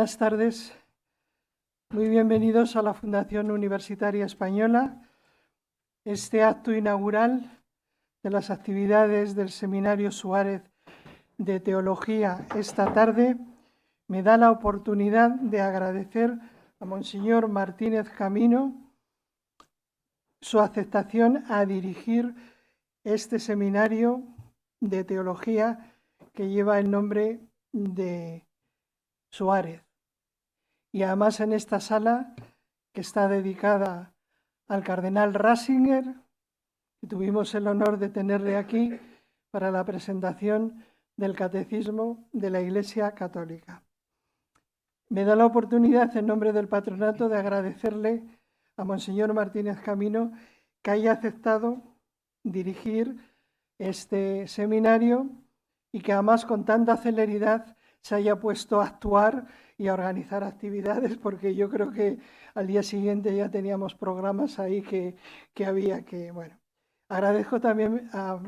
buenas tardes. Muy bienvenidos a la Fundación Universitaria Española. Este acto inaugural de las actividades del Seminario Suárez de Teología esta tarde me da la oportunidad de agradecer a Monseñor Martínez Camino su aceptación a dirigir este seminario de teología que lleva el nombre de Suárez. Y además en esta sala que está dedicada al cardenal Ratzinger, que tuvimos el honor de tenerle aquí para la presentación del Catecismo de la Iglesia Católica. Me da la oportunidad, en nombre del patronato, de agradecerle a Monseñor Martínez Camino que haya aceptado dirigir este seminario y que además con tanta celeridad se haya puesto a actuar y a organizar actividades, porque yo creo que al día siguiente ya teníamos programas ahí que había que, bueno. Agradezco también a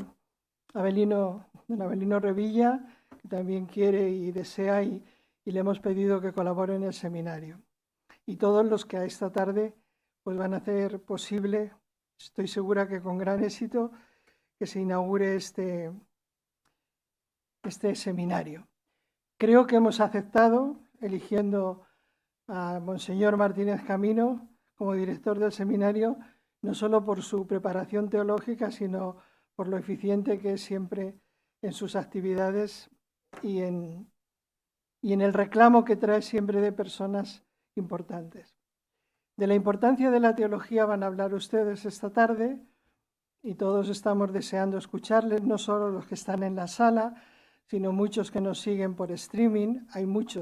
Abelino Revilla, que también quiere y desea y le hemos pedido que colabore en el seminario. Y todos los que a esta tarde pues van a hacer posible, estoy segura que con gran éxito, que se inaugure este seminario. Creo que hemos aceptado, eligiendo a Monseñor Martínez Camino como director del seminario, no solo por su preparación teológica, sino por lo eficiente que es siempre en sus actividades y en el reclamo que trae siempre de personas importantes. De la importancia de la teología van a hablar ustedes esta tarde y todos estamos deseando escucharles, no solo los que están en la sala, sino muchos que nos siguen por streaming. Hay mucha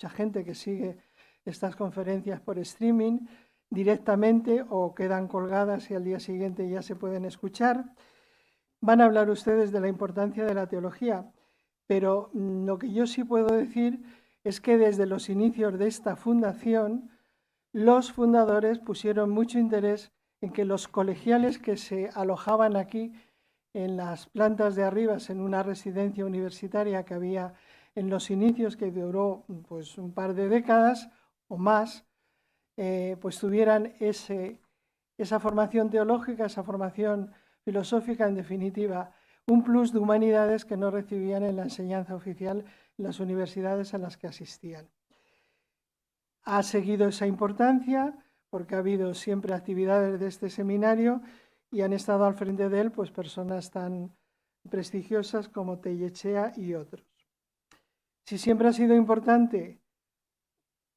gente que sigue estas conferencias por streaming directamente o quedan colgadas y al día siguiente ya se pueden escuchar. Van a hablar ustedes de la importancia de la teología, pero lo que yo sí puedo decir es que desde los inicios de esta fundación, los fundadores pusieron mucho interés en que los colegiales que se alojaban aquí en las plantas de arriba, en una residencia universitaria que había en los inicios, que duró pues un par de décadas o más, pues tuvieran esa formación teológica, esa formación filosófica, en definitiva, un plus de humanidades que no recibían en la enseñanza oficial en las universidades a las que asistían. Ha seguido esa importancia porque ha habido siempre actividades de este seminario y han estado al frente de él pues personas tan prestigiosas como Tellechea y otros. Si siempre ha sido importante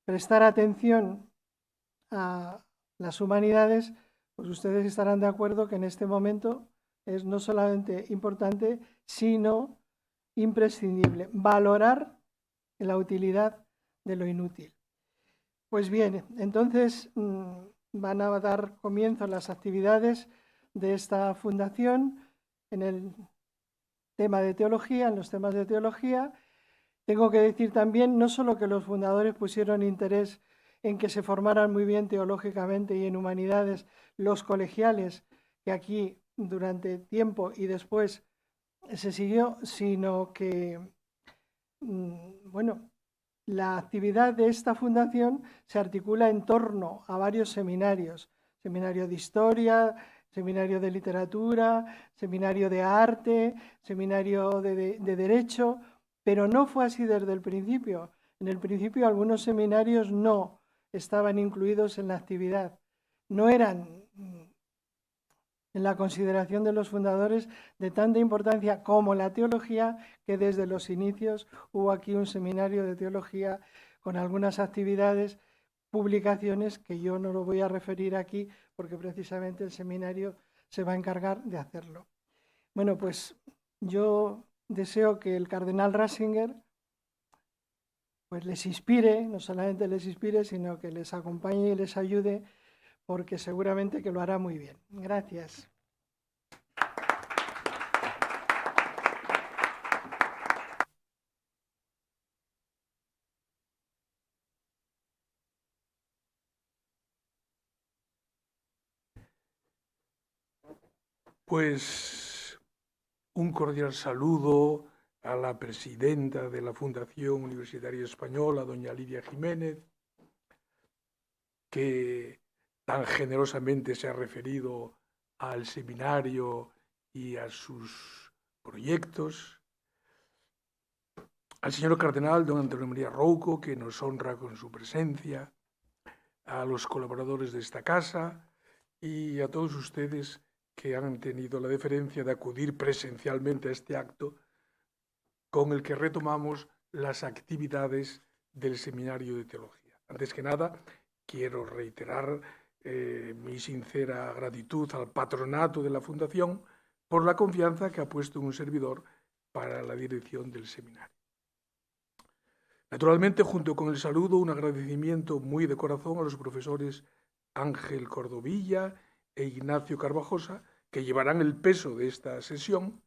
prestar atención a las humanidades, pues ustedes estarán de acuerdo que en este momento es no solamente importante, sino imprescindible valorar la utilidad de lo inútil. Pues bien, entonces van a dar comienzo las actividades de esta fundación en el tema de teología, en los temas de teología. Tengo que decir también no solo que los fundadores pusieron interés en que se formaran muy bien teológicamente y en humanidades los colegiales, que aquí durante tiempo y después se siguió, sino que, bueno, la actividad de esta fundación se articula en torno a varios seminarios: seminario de historia, seminario de literatura, seminario de arte, seminario de derecho, pero no fue así desde el principio. En el principio algunos seminarios no estaban incluidos en la actividad, no eran en la consideración de los fundadores de tanta importancia como la teología, que desde los inicios hubo aquí un seminario de teología con algunas actividades, publicaciones que yo no lo voy a referir aquí porque precisamente el seminario se va a encargar de hacerlo. Bueno, pues yo deseo que el cardenal Ratzinger pues les inspire, no solamente les inspire, sino que les acompañe y les ayude, porque seguramente que lo hará muy bien. Gracias. Pues un cordial saludo a la presidenta de la Fundación Universitaria Española, doña Lidia Jiménez, que tan generosamente se ha referido al seminario y a sus proyectos, al señor cardenal don Antonio María Rouco, que nos honra con su presencia, a los colaboradores de esta casa y a todos ustedes que han tenido la deferencia de acudir presencialmente a este acto con el que retomamos las actividades del Seminario de Teología. Antes que nada, quiero reiterar mi sincera gratitud al patronato de la Fundación por la confianza que ha puesto en un servidor para la dirección del seminario. Naturalmente, junto con el saludo, un agradecimiento muy de corazón a los profesores Ángel Cordovilla e Ignacio Carvajosa, que llevarán el peso de esta sesión,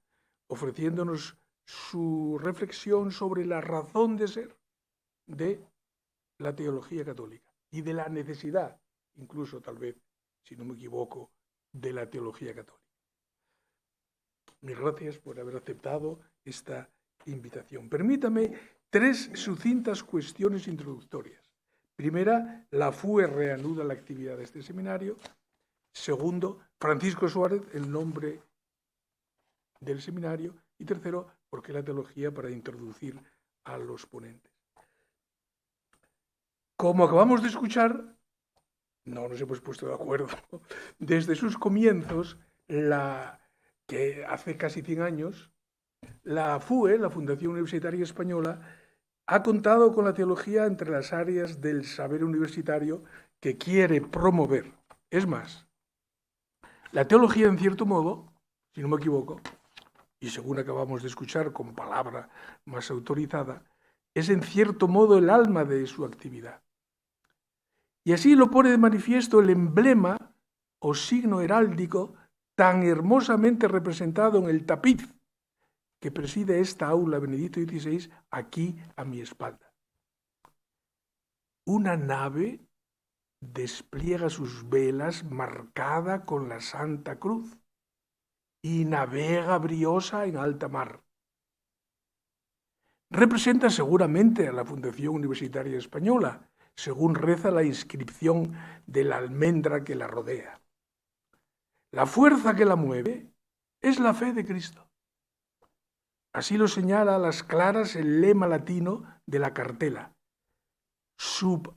ofreciéndonos su reflexión sobre la razón de ser de la teología católica y de la necesidad, incluso tal vez, si no me equivoco, de la teología católica. Mil gracias por haber aceptado esta invitación. Permítame 3 sucintas cuestiones introductorias. Primera, la FUE reanuda la actividad de este seminario. Segundo, Francisco Suárez, el nombre del seminario. Y tercero, ¿por qué la teología? Para introducir a los ponentes. Como acabamos de escuchar, no nos hemos puesto de acuerdo. Desde sus comienzos, que hace casi 100 años, la FUE, la Fundación Universitaria Española, ha contado con la teología entre las áreas del saber universitario que quiere promover. Es más, la teología, en cierto modo, si no me equivoco, y según acabamos de escuchar con palabra más autorizada, es en cierto modo el alma de su actividad. Y así lo pone de manifiesto el emblema o signo heráldico tan hermosamente representado en el tapiz que preside esta aula Benedicto XVI aquí a mi espalda. Una nave despliega sus velas marcada con la Santa Cruz y navega briosa en alta mar. Representa seguramente a la Fundación Universitaria Española, según reza la inscripción de la almendra que la rodea. La fuerza que la mueve es la fe de Cristo. Así lo señala a las claras el lema latino de la cartela: Sub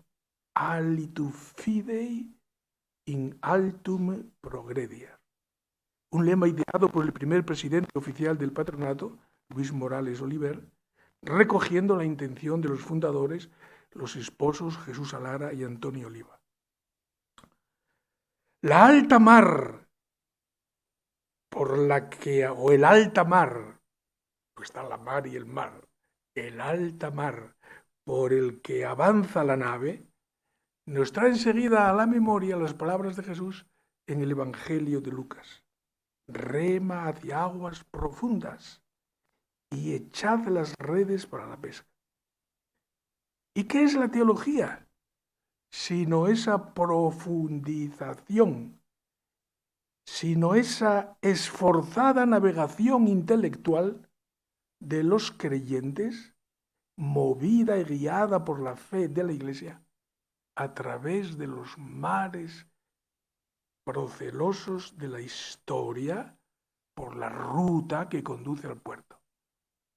alitu fidei in altum progrediar. Un lema ideado por el primer presidente oficial del patronato, Luis Morales Oliver, recogiendo la intención de los fundadores, los esposos Jesús Alara y Antonio Oliva. La alta mar, o el alta mar, pues está la mar y el mar, el alta mar por el que avanza la nave, nos trae enseguida a la memoria las palabras de Jesús en el Evangelio de Lucas. Rema hacia aguas profundas y echad las redes para la pesca. ¿Y qué es la teología? Sino esa profundización, sino esa esforzada navegación intelectual de los creyentes, movida y guiada por la fe de la Iglesia, a través de los mares procelosos de la historia, por la ruta que conduce al puerto,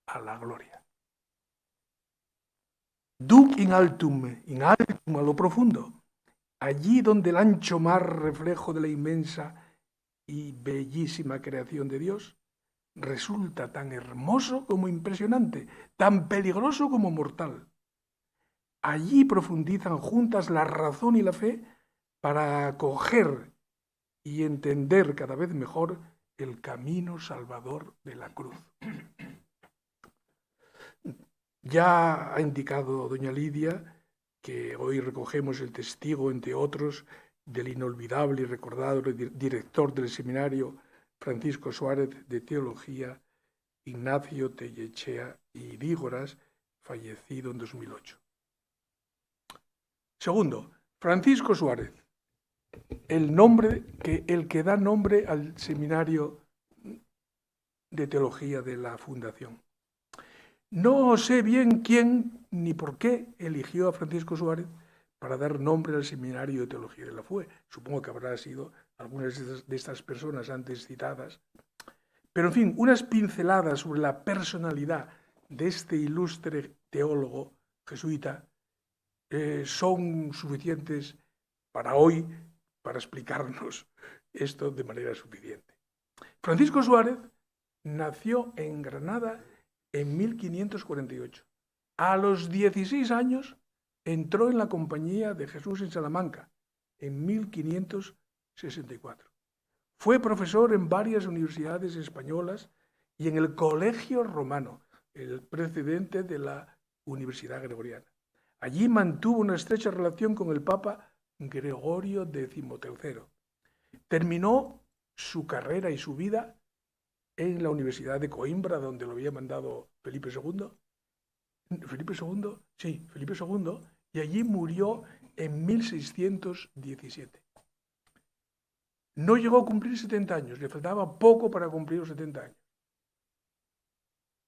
a la gloria. Duc in altum, a lo profundo, allí donde el ancho mar, reflejo de la inmensa y bellísima creación de Dios, resulta tan hermoso como impresionante, tan peligroso como mortal. Allí profundizan juntas la razón y la fe para acoger y entender cada vez mejor el camino salvador de la cruz. Ya ha indicado doña Lidia que hoy recogemos el testigo, entre otros, del inolvidable y recordado director del seminario Francisco Suárez de Teología, Ignacio Tellechea y Dígoras, fallecido en 2008. Segundo, Francisco Suárez, el que da nombre al seminario de teología de la Fundación. No sé bien quién ni por qué eligió a Francisco Suárez para dar nombre al Seminario de Teología de la FUE. Supongo que habrá sido algunas de estas personas antes citadas. Pero, en fin, unas pinceladas sobre la personalidad de este ilustre teólogo jesuita son suficientes para hoy, para explicarnos esto de manera suficiente. Francisco Suárez nació en Granada en 1548. A los 16 años entró en la Compañía de Jesús en Salamanca en 1564. Fue profesor en varias universidades españolas y en el Colegio Romano, el precedente de la Universidad Gregoriana. Allí mantuvo una estrecha relación con el Papa Gregorio XIII. Terminó su carrera y su vida en la Universidad de Coimbra, donde lo había mandado Felipe II. Felipe II, y allí murió en 1617. No llegó a cumplir 70 años, le faltaba poco para cumplir los 70 años.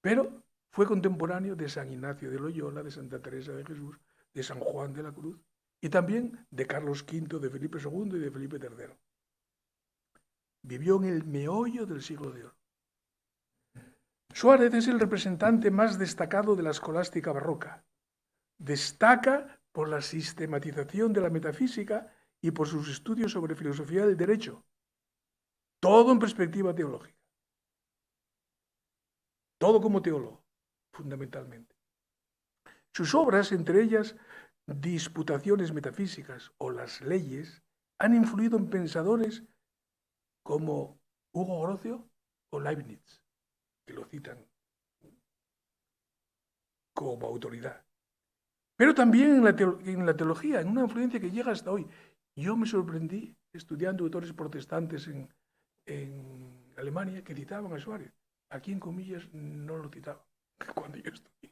Pero fue contemporáneo de San Ignacio de Loyola, de Santa Teresa de Jesús, de San Juan de la Cruz y también de Carlos V, de Felipe II y de Felipe III. Vivió en el meollo del siglo de oro. Suárez es el representante más destacado de la escolástica barroca. Destaca por la sistematización de la metafísica y por sus estudios sobre filosofía del derecho, todo en perspectiva teológica, todo como teólogo, fundamentalmente. Sus obras, entre ellas Disputaciones metafísicas o Las leyes, han influido en pensadores como Hugo Grocio o Leibniz, que lo citan como autoridad. Pero también en la teología, en una influencia que llega hasta hoy. Yo me sorprendí estudiando autores protestantes en Alemania que citaban a Suárez. Aquí, en comillas, no lo citaban cuando yo estudié.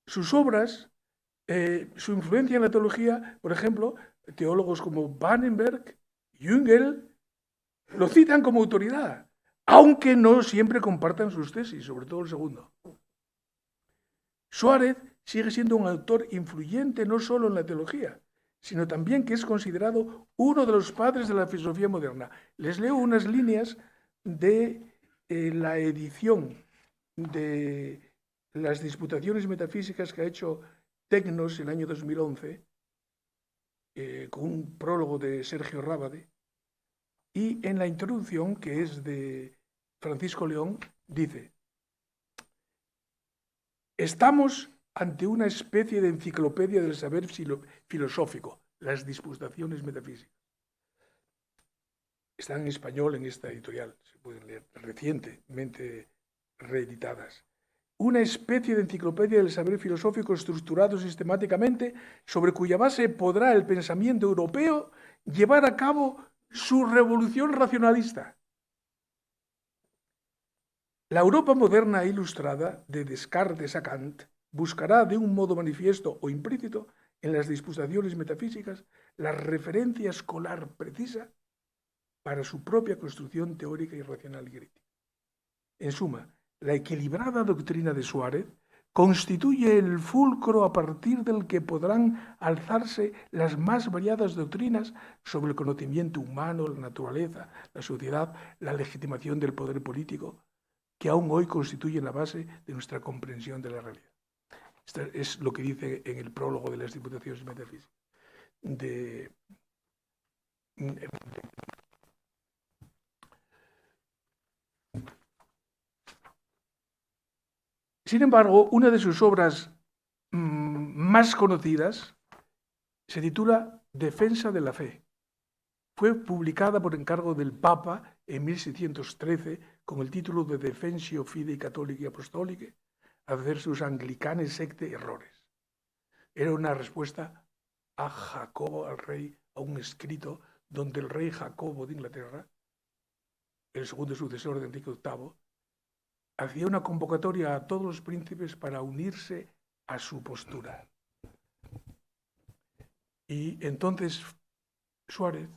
Sus obras, su influencia en la teología, por ejemplo, teólogos como Bannenberg, Jüngel, lo citan como autoridad, aunque no siempre compartan sus tesis, sobre todo el segundo. Suárez sigue siendo un autor influyente no solo en la teología, sino también que es considerado uno de los padres de la filosofía moderna. Les leo unas líneas de la edición de las Disputaciones metafísicas que ha hecho Tecnos en el año 2011, con un prólogo de Sergio Rábade, y en la introducción, que es de Francisco León, dice: estamos ante una especie de enciclopedia del saber filosófico, las Disputaciones metafísicas. Están en español en esta editorial, se pueden leer, recientemente reeditadas. Una especie de enciclopedia del saber filosófico estructurado sistemáticamente, sobre cuya base podrá el pensamiento europeo llevar a cabo su revolución racionalista. La Europa moderna e ilustrada, de Descartes a Kant, buscará de un modo manifiesto o implícito en las Disputaciones metafísicas la referencia escolar precisa para su propia construcción teórica y racional y crítica. En suma, la equilibrada doctrina de Suárez constituye el fulcro a partir del que podrán alzarse las más variadas doctrinas sobre el conocimiento humano, la naturaleza, la sociedad, la legitimación del poder político, que aún hoy constituyen la base de nuestra comprensión de la realidad. Esto es lo que dice en el prólogo de las Disputaciones metafísicas. Sin embargo, una de sus obras más conocidas se titula Defensa de la Fe. Fue publicada por encargo del Papa en 1613 con el título de Defensio Fidei Catholici Apostolicae adversus Anglicanae secte errores. Era una respuesta a Jacobo, al rey, a un escrito donde el rey Jacobo de Inglaterra, el segundo sucesor de Enrique VIII, hacía una convocatoria a todos los príncipes para unirse a su postura. Y entonces Suárez,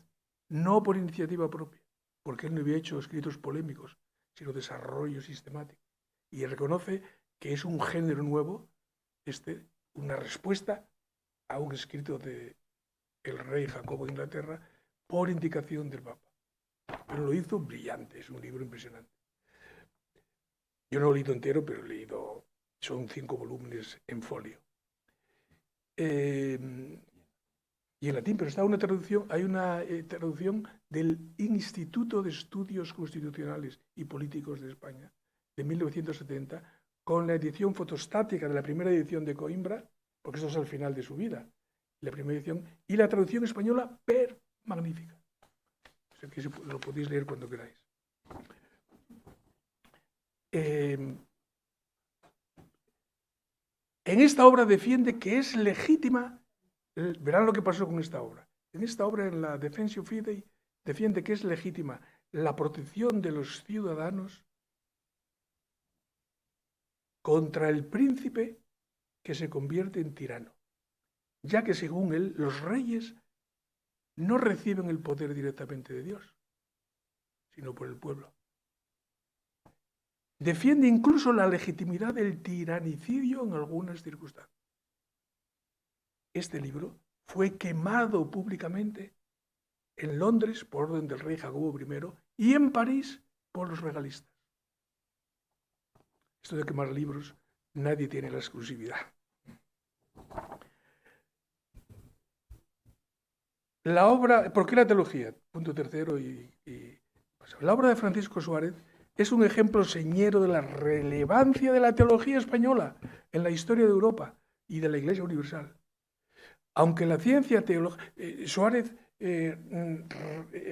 no por iniciativa propia, porque él no había hecho escritos polémicos, sino desarrollo sistemático. Y reconoce que es un género nuevo, una respuesta a un escrito del rey Jacobo de Inglaterra por indicación del Papa. Pero lo hizo brillante, es un libro impresionante. Yo no lo he leído entero, pero he leído, son 5 volúmenes en folio. Y en latín, pero está una traducción, hay una traducción del Instituto de Estudios Constitucionales y Políticos de España, de 1970, con la edición fotostática de la primera edición de Coimbra, porque esto es al final de su vida, la primera edición, y la traducción española magnífica. O sea, que lo podéis leer cuando queráis. En esta obra defiende que es legítima, verán lo que pasó con esta obra. En esta obra, en la Defensio Fidei, defiende que es legítima la protección de los ciudadanos contra el príncipe que se convierte en tirano, ya que según él, los reyes no reciben el poder directamente de Dios, sino por el pueblo. Defiende incluso la legitimidad del tiranicidio en algunas circunstancias. Este libro fue quemado públicamente en Londres por orden del rey Jacobo I y en París por los regalistas. Esto de quemar libros, nadie tiene la exclusividad. La obra, ¿por qué la teología? Punto tercero la obra de Francisco Suárez es un ejemplo señero de la relevancia de la teología española en la historia de Europa y de la Iglesia Universal. Aunque la ciencia teológica, Suárez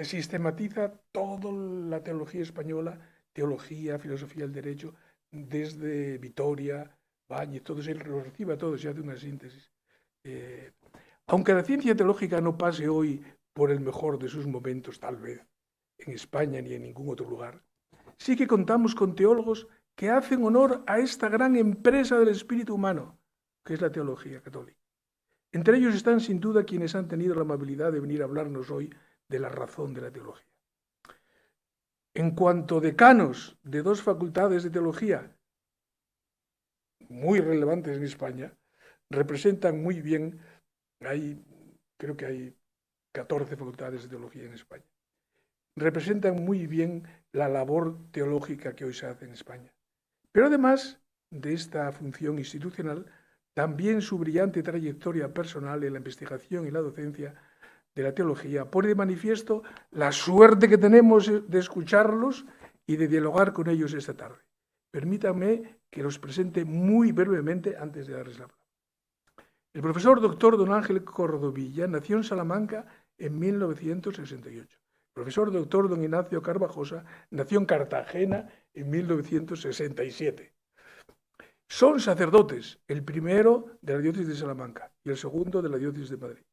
sistematiza toda la teología española, teología, filosofía del derecho, desde Vitoria, Báñez, todo eso, él lo recibe todo, se hace una síntesis. Aunque la ciencia teológica no pase hoy por el mejor de sus momentos, tal vez, en España ni en ningún otro lugar, sí que contamos con teólogos que hacen honor a esta gran empresa del espíritu humano, que es la teología católica. Entre ellos están sin duda quienes han tenido la amabilidad de venir a hablarnos hoy de la razón de la teología. En cuanto a decanos de 2 facultades de teología muy relevantes en España, representan muy bien, creo que hay 14 facultades de teología en España, representan muy bien la labor teológica que hoy se hace en España. Pero además de esta función institucional, también su brillante trayectoria personal en la investigación y la docencia de la teología pone de manifiesto la suerte que tenemos de escucharlos y de dialogar con ellos esta tarde. Permítanme que los presente muy brevemente antes de darles la palabra. El profesor doctor don Ángel Cordovilla nació en Salamanca en 1968. El profesor doctor don Ignacio Carvajosa nació en Cartagena en 1967. Son sacerdotes, el primero de la diócesis de Salamanca y el segundo de la diócesis de Madrid.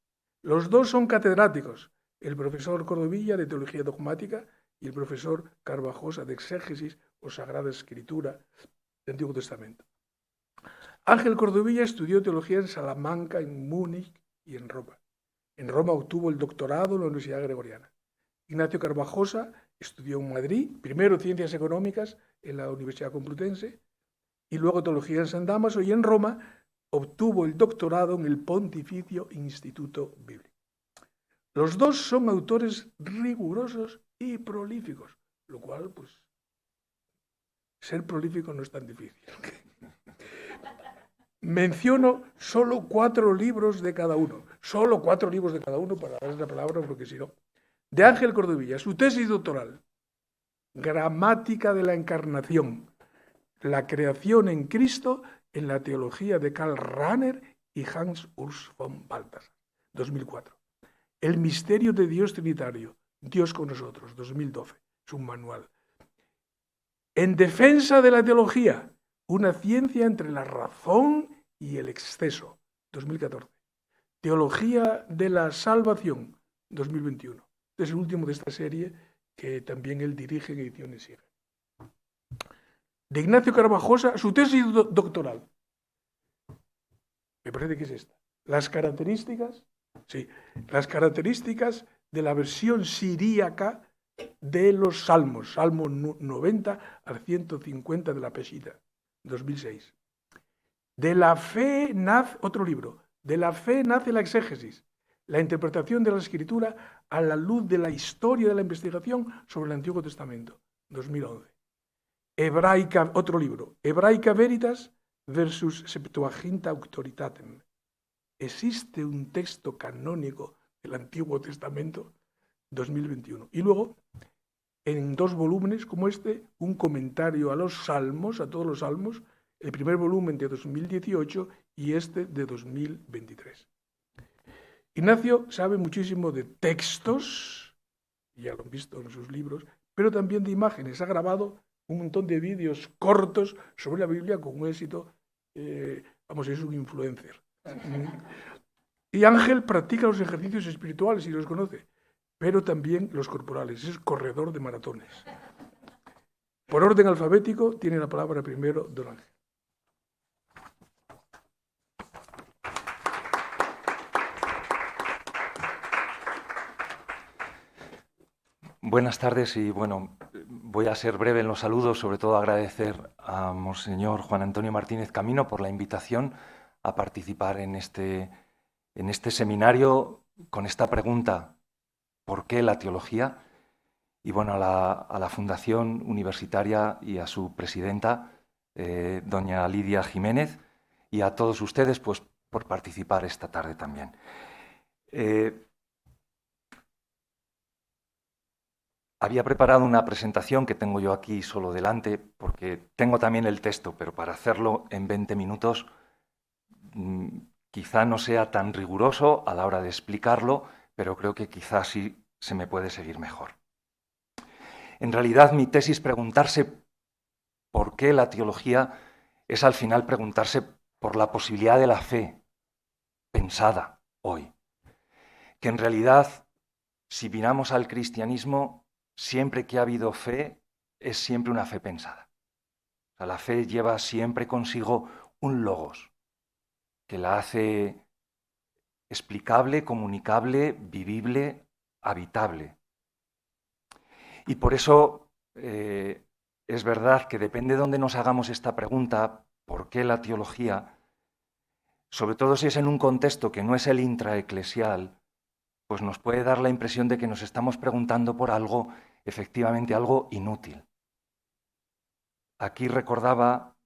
Los dos son catedráticos, el profesor Cordovilla de Teología Dogmática y el profesor Carvajosa de Exégesis o Sagrada Escritura del Antiguo Testamento. Ángel Cordovilla estudió teología en Salamanca, en Múnich y en Roma. En Roma obtuvo el doctorado en la Universidad Gregoriana. Ignacio Carvajosa estudió en Madrid, primero Ciencias Económicas en la Universidad Complutense, y luego Teología en San Dámaso, y en Roma obtuvo el doctorado en el Pontificio Instituto Bíblico. Los dos son autores rigurosos y prolíficos, lo cual, pues, ser prolífico no es tan difícil. Menciono solo 4 libros de cada uno, para darles la palabra, porque si no. De Ángel Cordovilla, su tesis doctoral, Gramática de la Encarnación, la creación en Cristo en la teología de Karl Rahner y Hans Urs von Balthasar, 2004. El misterio de Dios Trinitario, Dios con nosotros, 2012, es un manual. En defensa de la teología, una ciencia entre la razón y el exceso, 2014. Teología de la salvación, 2021. Es el último de esta serie que también él dirige en Ediciones Sigue. De Ignacio Carvajosa, su tesis doctoral. Me parece que es esta. Las características de la versión siríaca de los Salmos, Salmo 90 al 150 de la Peshitta, 2006. De la fe nace, otro libro, de la fe nace la exégesis, la interpretación de la Escritura a la luz de la historia de la investigación sobre el Antiguo Testamento, 2011. Hebraica, otro libro, Hebraica Veritas versus Septuaginta Auctoritatem. ¿Existe un texto canónico del Antiguo Testamento? 2021. Y luego, en 2 volúmenes como este, un comentario a los Salmos, a todos los Salmos, el primer volumen de 2018 y este de 2023. Ignacio sabe muchísimo de textos, ya lo han visto en sus libros, pero también de imágenes. Ha grabado un montón de vídeos cortos sobre la Biblia con un éxito, es un influencer. Y Ángel practica los ejercicios espirituales y los conoce, pero también los corporales. Es corredor de maratones. Por orden alfabético, tiene la palabra primero don Ángel. Buenas tardes y bueno, voy a ser breve en los saludos, sobre todo agradecer a Monseñor Juan Antonio Martínez Camino por la invitación a participar en este seminario con esta pregunta, ¿por qué la teología? Y bueno, a la Fundación Universitaria y a su presidenta, doña Lidia Jiménez, y a todos ustedes pues, por participar esta tarde también. Había preparado una presentación que tengo yo aquí solo delante, porque tengo también el texto, pero para hacerlo en 20 minutos quizá no sea tan riguroso a la hora de explicarlo, pero creo que quizá sí se me puede seguir mejor. En realidad, mi tesis, preguntarse por qué la teología, es al final preguntarse por la posibilidad de la fe pensada hoy. Que en realidad, si miramos al cristianismo, siempre que ha habido fe, es siempre una fe pensada. O sea, la fe lleva siempre consigo un logos, que la hace explicable, comunicable, vivible, habitable. Y por eso es verdad que depende de dónde nos hagamos esta pregunta, ¿por qué la teología? Sobre todo si es en un contexto que no es el intraeclesial, pues nos puede dar la impresión de que nos estamos preguntando por algo, efectivamente algo inútil. Aquí recordaba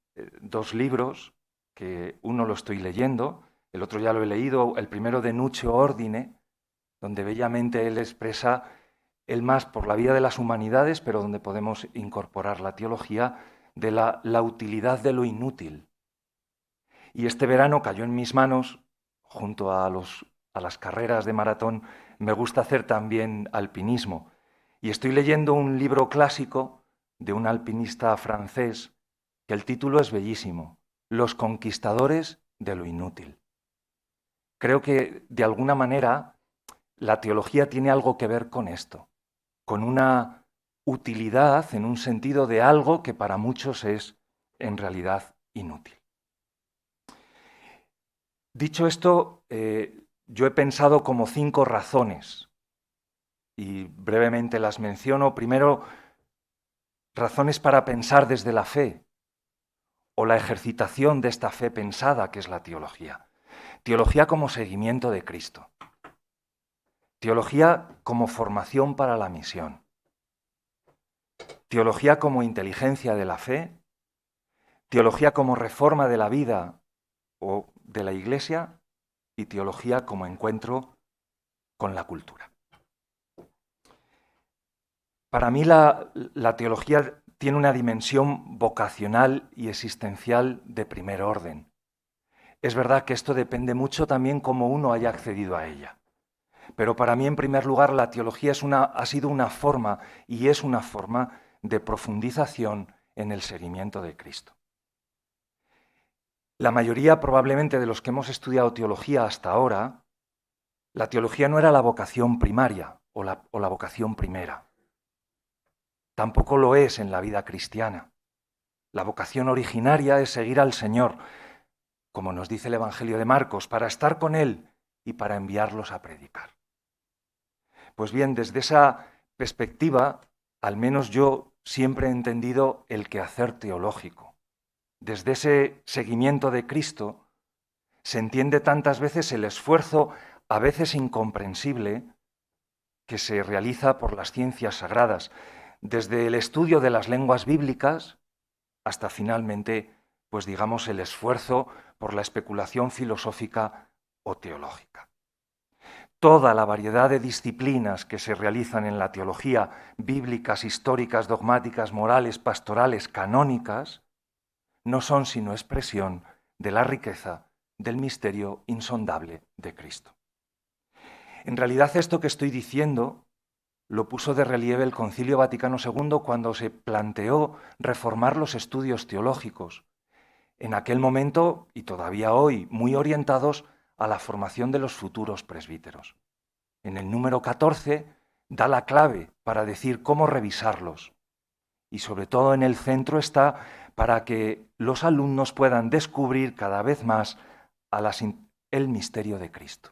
2 libros, que uno lo estoy leyendo, el otro ya lo he leído, el primero de Nuccio Ordine, donde bellamente él expresa el más por la vía de las humanidades, pero donde podemos incorporar la teología de la utilidad de lo inútil. Y este verano cayó en mis manos, junto a las carreras de maratón, me gusta hacer también alpinismo. Y estoy leyendo un libro clásico de un alpinista francés, que el título es bellísimo, Los conquistadores de lo inútil. Creo que, de alguna manera, la teología tiene algo que ver con esto, con una utilidad en un sentido de algo que para muchos es, en realidad, inútil. Dicho esto, yo he pensado como 5 razones y brevemente las menciono. Primero, razones para pensar desde la fe o la ejercitación de esta fe pensada que es la teología. Teología como seguimiento de Cristo. Teología como formación para la misión. Teología como inteligencia de la fe. Teología como reforma de la vida o de la Iglesia, y teología como encuentro con la cultura. Para mí la teología tiene una dimensión vocacional y existencial de primer orden. Es verdad que esto depende mucho también cómo uno haya accedido a ella. Pero para mí, en primer lugar, la teología ha sido una forma y es una forma de profundización en el seguimiento de Cristo. La mayoría, probablemente, de los que hemos estudiado teología hasta ahora, la teología no era la vocación primaria o la vocación primera. Tampoco lo es en la vida cristiana. La vocación originaria es seguir al Señor, como nos dice el Evangelio de Marcos, para estar con Él y para enviarlos a predicar. Pues bien, desde esa perspectiva, al menos yo siempre he entendido el quehacer teológico. Desde ese seguimiento de Cristo se entiende tantas veces el esfuerzo, a veces incomprensible, que se realiza por las ciencias sagradas, desde el estudio de las lenguas bíblicas hasta finalmente, pues digamos, el esfuerzo por la especulación filosófica o teológica. Toda la variedad de disciplinas que se realizan en la teología, bíblicas, históricas, dogmáticas, morales, pastorales, canónicas, no son sino expresión de la riqueza del misterio insondable de Cristo. En realidad, esto que estoy diciendo lo puso de relieve el Concilio Vaticano II cuando se planteó reformar los estudios teológicos, en aquel momento y todavía hoy muy orientados a la formación de los futuros presbíteros. En el número 14 da la clave para decir cómo revisarlos y sobre todo en el centro está para que los alumnos puedan descubrir cada vez más el misterio de Cristo.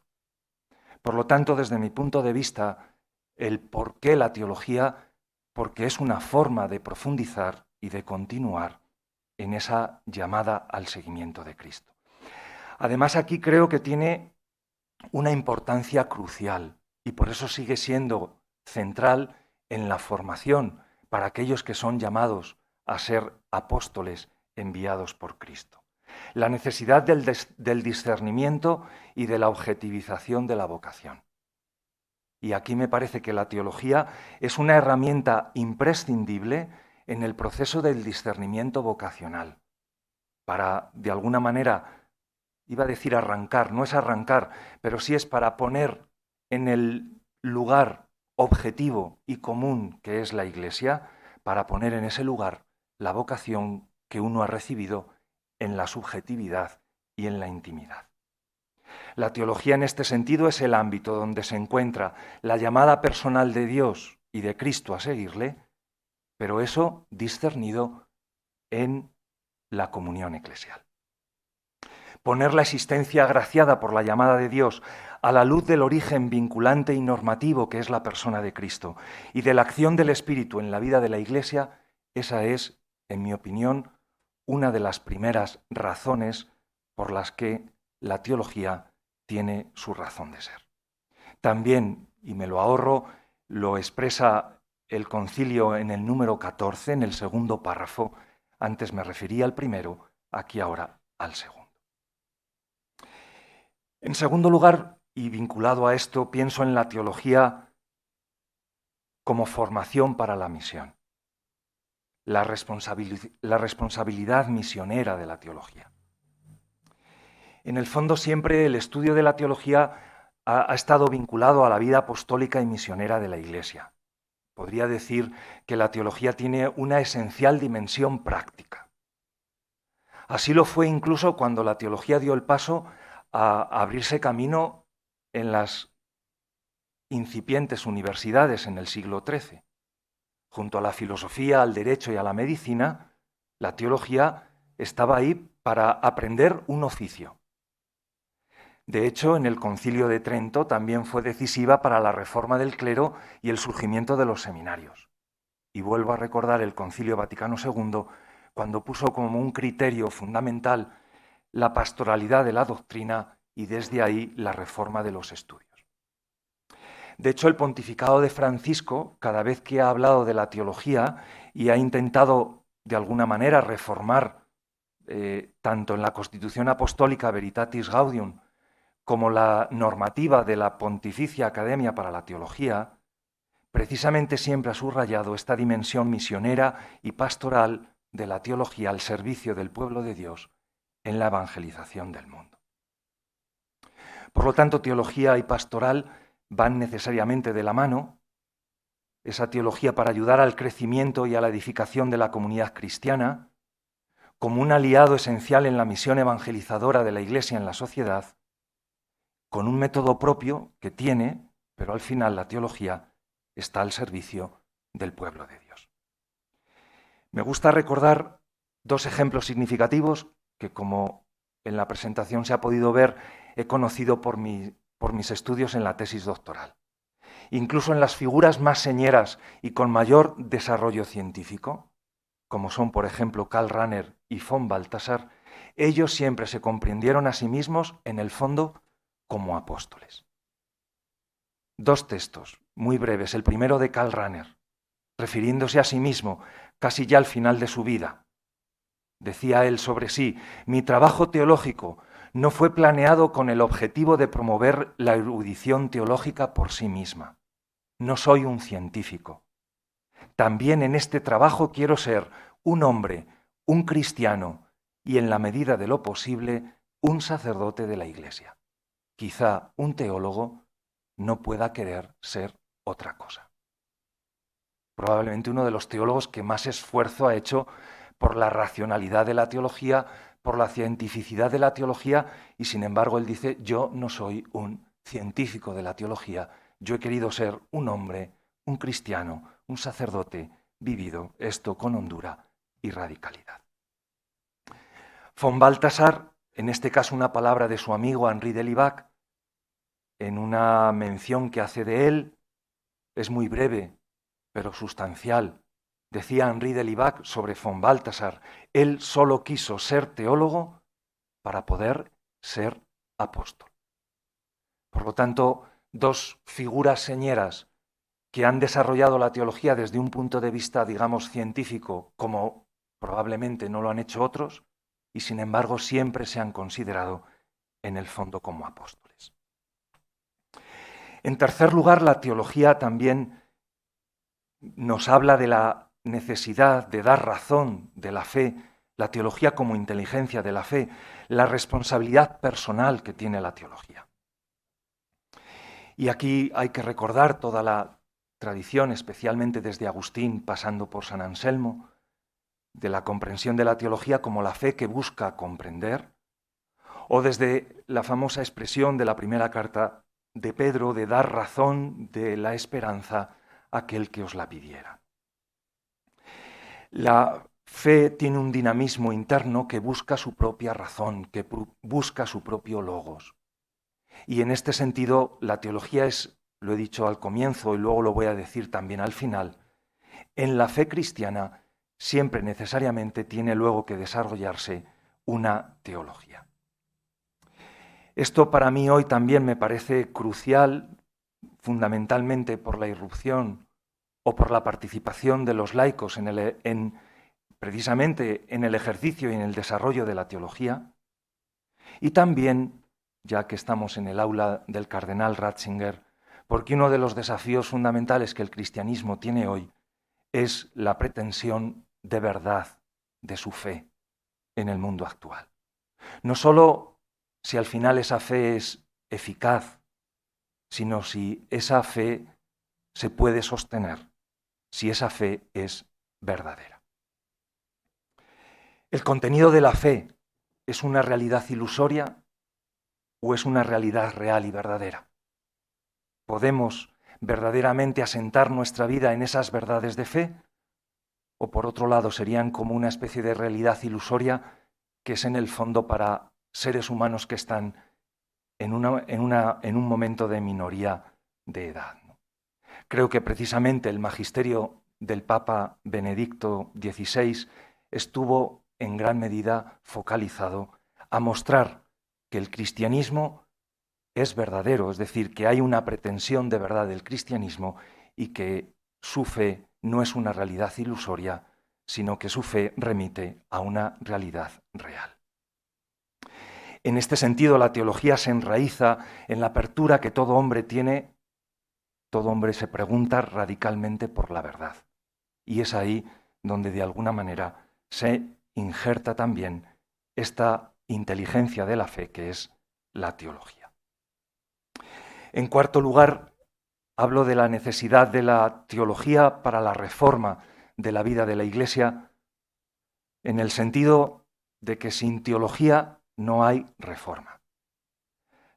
Por lo tanto, desde mi punto de vista, el por qué la teología, porque es una forma de profundizar y de continuar en esa llamada al seguimiento de Cristo. Además, aquí creo que tiene una importancia crucial y por eso sigue siendo central en la formación para aquellos que son llamados a ser apóstoles enviados por Cristo. La necesidad del discernimiento y de la objetivización de la vocación. Y aquí me parece que la teología es una herramienta imprescindible en el proceso del discernimiento vocacional, para, de alguna manera, iba a decir arrancar, no es arrancar, pero sí es para poner en el lugar objetivo y común que es la Iglesia, para poner en ese lugar la vocación que uno ha recibido en la subjetividad y en la intimidad. La teología en este sentido es el ámbito donde se encuentra la llamada personal de Dios y de Cristo a seguirle, pero eso discernido en la comunión eclesial. Poner la existencia agraciada por la llamada de Dios a la luz del origen vinculante y normativo que es la persona de Cristo y de la acción del Espíritu en la vida de la Iglesia, esa es, en mi opinión, una de las primeras razones por las que la teología tiene su razón de ser. También, y me lo ahorro, lo expresa el concilio en el número 14, en el segundo párrafo. Antes me refería al primero, aquí ahora al segundo. En segundo lugar, y vinculado a esto, pienso en la teología como formación para la misión, la responsabilidad misionera de la teología. En el fondo siempre el estudio de la teología ha estado vinculado a la vida apostólica y misionera de la Iglesia. Podría decir que la teología tiene una esencial dimensión práctica. Así lo fue incluso cuando la teología dio el paso a abrirse camino en las incipientes universidades en el siglo XIII. Junto a la filosofía, al derecho y a la medicina, la teología estaba ahí para aprender un oficio. De hecho, en el Concilio de Trento también fue decisiva para la reforma del clero y el surgimiento de los seminarios. Y vuelvo a recordar el Concilio Vaticano II cuando puso como un criterio fundamental la pastoralidad de la doctrina y desde ahí la reforma de los estudios. De hecho, el pontificado de Francisco, cada vez que ha hablado de la teología y ha intentado de alguna manera reformar tanto en la Constitución Apostólica Veritatis Gaudium como la normativa de la Pontificia Academia para la Teología, precisamente siempre ha subrayado esta dimensión misionera y pastoral de la teología al servicio del pueblo de Dios en la evangelización del mundo. Por lo tanto, teología y pastoral van necesariamente de la mano. Esa teología para ayudar al crecimiento y a la edificación de la comunidad cristiana, como un aliado esencial en la misión evangelizadora de la Iglesia en la sociedad, con un método propio que tiene, pero al final la teología está al servicio del pueblo de Dios. Me gusta recordar dos ejemplos significativos que, como en la presentación se ha podido ver, he conocido por mis estudios en la tesis doctoral. incluso en las figuras más señeras y con mayor desarrollo científico, como son, por ejemplo, Karl Rahner y von Balthasar, ellos siempre se comprendieron a sí mismos, en el fondo, como apóstoles. Dos textos muy breves. El primero de Karl Rahner, refiriéndose a sí mismo, casi ya al final de su vida. Decía él sobre sí: mi trabajo teológico no fue planeado con el objetivo de promover la erudición teológica por sí misma. No soy un científico. También en este trabajo quiero ser un hombre, un cristiano y, en la medida de lo posible, un sacerdote de la Iglesia. Quizá un teólogo no pueda querer ser otra cosa. Probablemente uno de los teólogos que más esfuerzo ha hecho por la racionalidad de la teología, por la cientificidad de la teología, y sin embargo él dice: yo no soy un científico de la teología, yo he querido ser un hombre, un cristiano, un sacerdote vivido, esto con hondura y radicalidad. Von Balthasar, en este caso una palabra de su amigo Henri de Libac, en una mención que hace de él, es muy breve, pero sustancial. Decía Henri de Libac sobre von Balthasar: él solo quiso ser teólogo para poder ser apóstol. Por lo tanto, dos figuras señeras que han desarrollado la teología desde un punto de vista, digamos, científico, como probablemente no lo han hecho otros, y sin embargo siempre se han considerado en el fondo como apóstoles. En tercer lugar, la teología también nos habla de la necesidad de dar razón de la fe, la teología como inteligencia de la fe, la responsabilidad personal que tiene la teología. Y aquí hay que recordar toda la tradición, especialmente desde Agustín, pasando por San Anselmo, de la comprensión de la teología como la fe que busca comprender, o desde la famosa expresión de la primera carta de Pedro de dar razón de la esperanza a aquel que os la pidiera. La fe tiene un dinamismo interno que busca su propia razón, que busca su propio logos. Y en este sentido, la teología es, lo he dicho al comienzo y luego lo voy a decir también al final, en la fe cristiana siempre necesariamente tiene luego que desarrollarse una teología. Esto para mí hoy también me parece crucial, fundamentalmente por la irrupción o por la participación de los laicos precisamente en el ejercicio y en el desarrollo de la teología, y también, ya que estamos en el aula del cardenal Ratzinger, porque uno de los desafíos fundamentales que el cristianismo tiene hoy es la pretensión de verdad de su fe en el mundo actual. No solo si al final esa fe es eficaz, sino si esa fe se puede sostener, si esa fe es verdadera. ¿El contenido de la fe es una realidad ilusoria o es una realidad real y verdadera? ¿Podemos verdaderamente asentar nuestra vida en esas verdades de fe? ¿O por otro lado serían como una especie de realidad ilusoria que es en el fondo para seres humanos que están en un momento de minoría de edad? Creo que precisamente el magisterio del Papa Benedicto XVI estuvo en gran medida focalizado a mostrar que el cristianismo es verdadero, es decir, que hay una pretensión de verdad del cristianismo y que su fe no es una realidad ilusoria, sino que su fe remite a una realidad real. En este sentido, la teología se enraiza en la apertura que todo hombre tiene. Todo hombre se pregunta radicalmente por la verdad. Y es ahí donde de alguna manera se injerta también esta inteligencia de la fe que es la teología. En cuarto lugar, hablo de la necesidad de la teología para la reforma de la vida de la Iglesia, en el sentido de que sin teología no hay reforma.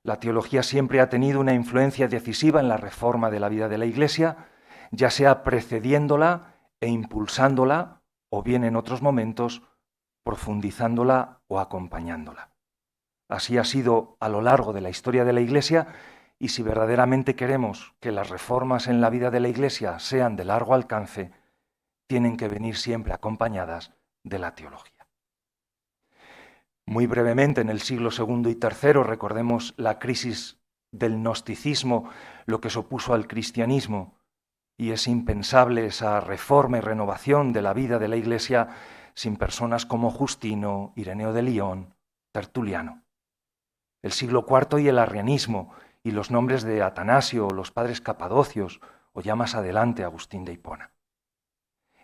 La teología siempre ha tenido una influencia decisiva en la reforma de la vida de la Iglesia, ya sea precediéndola e impulsándola, o bien en otros momentos profundizándola o acompañándola. Así ha sido a lo largo de la historia de la Iglesia y si verdaderamente queremos que las reformas en la vida de la Iglesia sean de largo alcance, tienen que venir siempre acompañadas de la teología. Muy brevemente, en el siglo II y III, recordemos la crisis del gnosticismo, lo que se opuso al cristianismo, y es impensable esa reforma y renovación de la vida de la Iglesia sin personas como Justino, Ireneo de Lyon, Tertuliano. El siglo IV y el arrianismo, y los nombres de Atanasio, los padres capadocios, o ya más adelante Agustín de Hipona.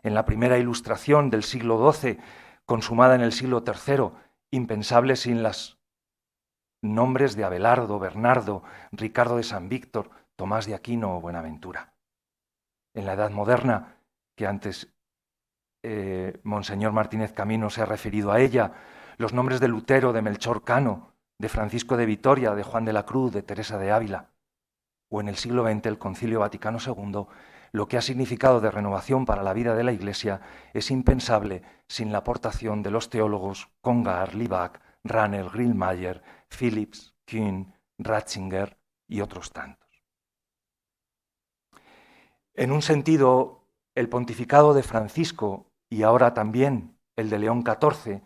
En la primera ilustración del siglo XII, consumada en el siglo III, impensable sin los nombres de Abelardo, Bernardo, Ricardo de San Víctor, Tomás de Aquino o Buenaventura. En la Edad Moderna, que antes Monseñor Martínez Camino se ha referido a ella, los nombres de Lutero, de Melchor Cano, de Francisco de Vitoria, de Juan de la Cruz, de Teresa de Ávila, o en el siglo XX el Concilio Vaticano II, lo que ha significado de renovación para la vida de la Iglesia es impensable sin la aportación de los teólogos Congar, Libak, Ranel, Grillmayer, Phillips, Kuhn, Ratzinger y otros tantos. En un sentido, el pontificado de Francisco y ahora también el de León XIV,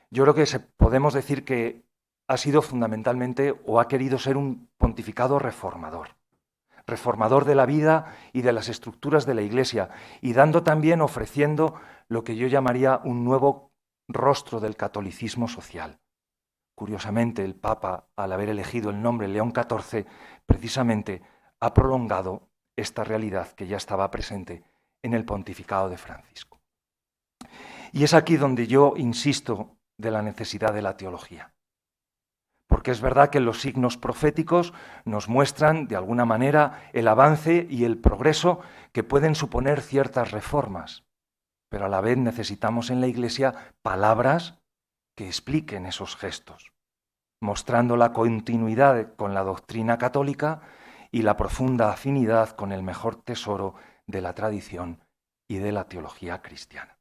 yo creo que podemos decir que ha sido fundamentalmente o ha querido ser un pontificado reformador de la vida y de las estructuras de la Iglesia, y dando también, ofreciendo lo que yo llamaría un nuevo rostro del catolicismo social. Curiosamente, el Papa, al haber elegido el nombre León XIV, precisamente ha prolongado esta realidad que ya estaba presente en el pontificado de Francisco. Y es aquí donde yo insisto de la necesidad de la teología. Porque es verdad que los signos proféticos nos muestran, de alguna manera, el avance y el progreso que pueden suponer ciertas reformas. Pero a la vez necesitamos en la Iglesia palabras que expliquen esos gestos, mostrando la continuidad con la doctrina católica y la profunda afinidad con el mejor tesoro de la tradición y de la teología cristiana.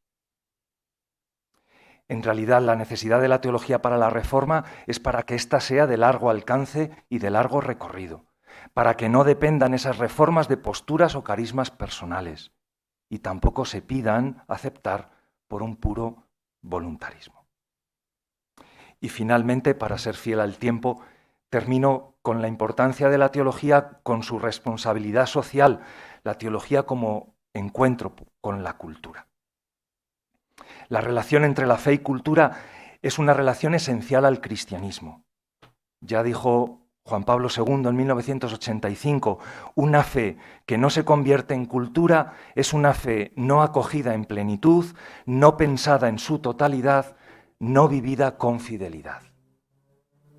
En realidad, la necesidad de la teología para la reforma es para que ésta sea de largo alcance y de largo recorrido, para que no dependan esas reformas de posturas o carismas personales, y tampoco se pidan aceptar por un puro voluntarismo. Y finalmente, para ser fiel al tiempo, termino con la importancia de la teología, con su responsabilidad social, la teología como encuentro con la cultura. La relación entre la fe y cultura es una relación esencial al cristianismo. Ya dijo Juan Pablo II en 1985, una fe que no se convierte en cultura es una fe no acogida en plenitud, no pensada en su totalidad, no vivida con fidelidad.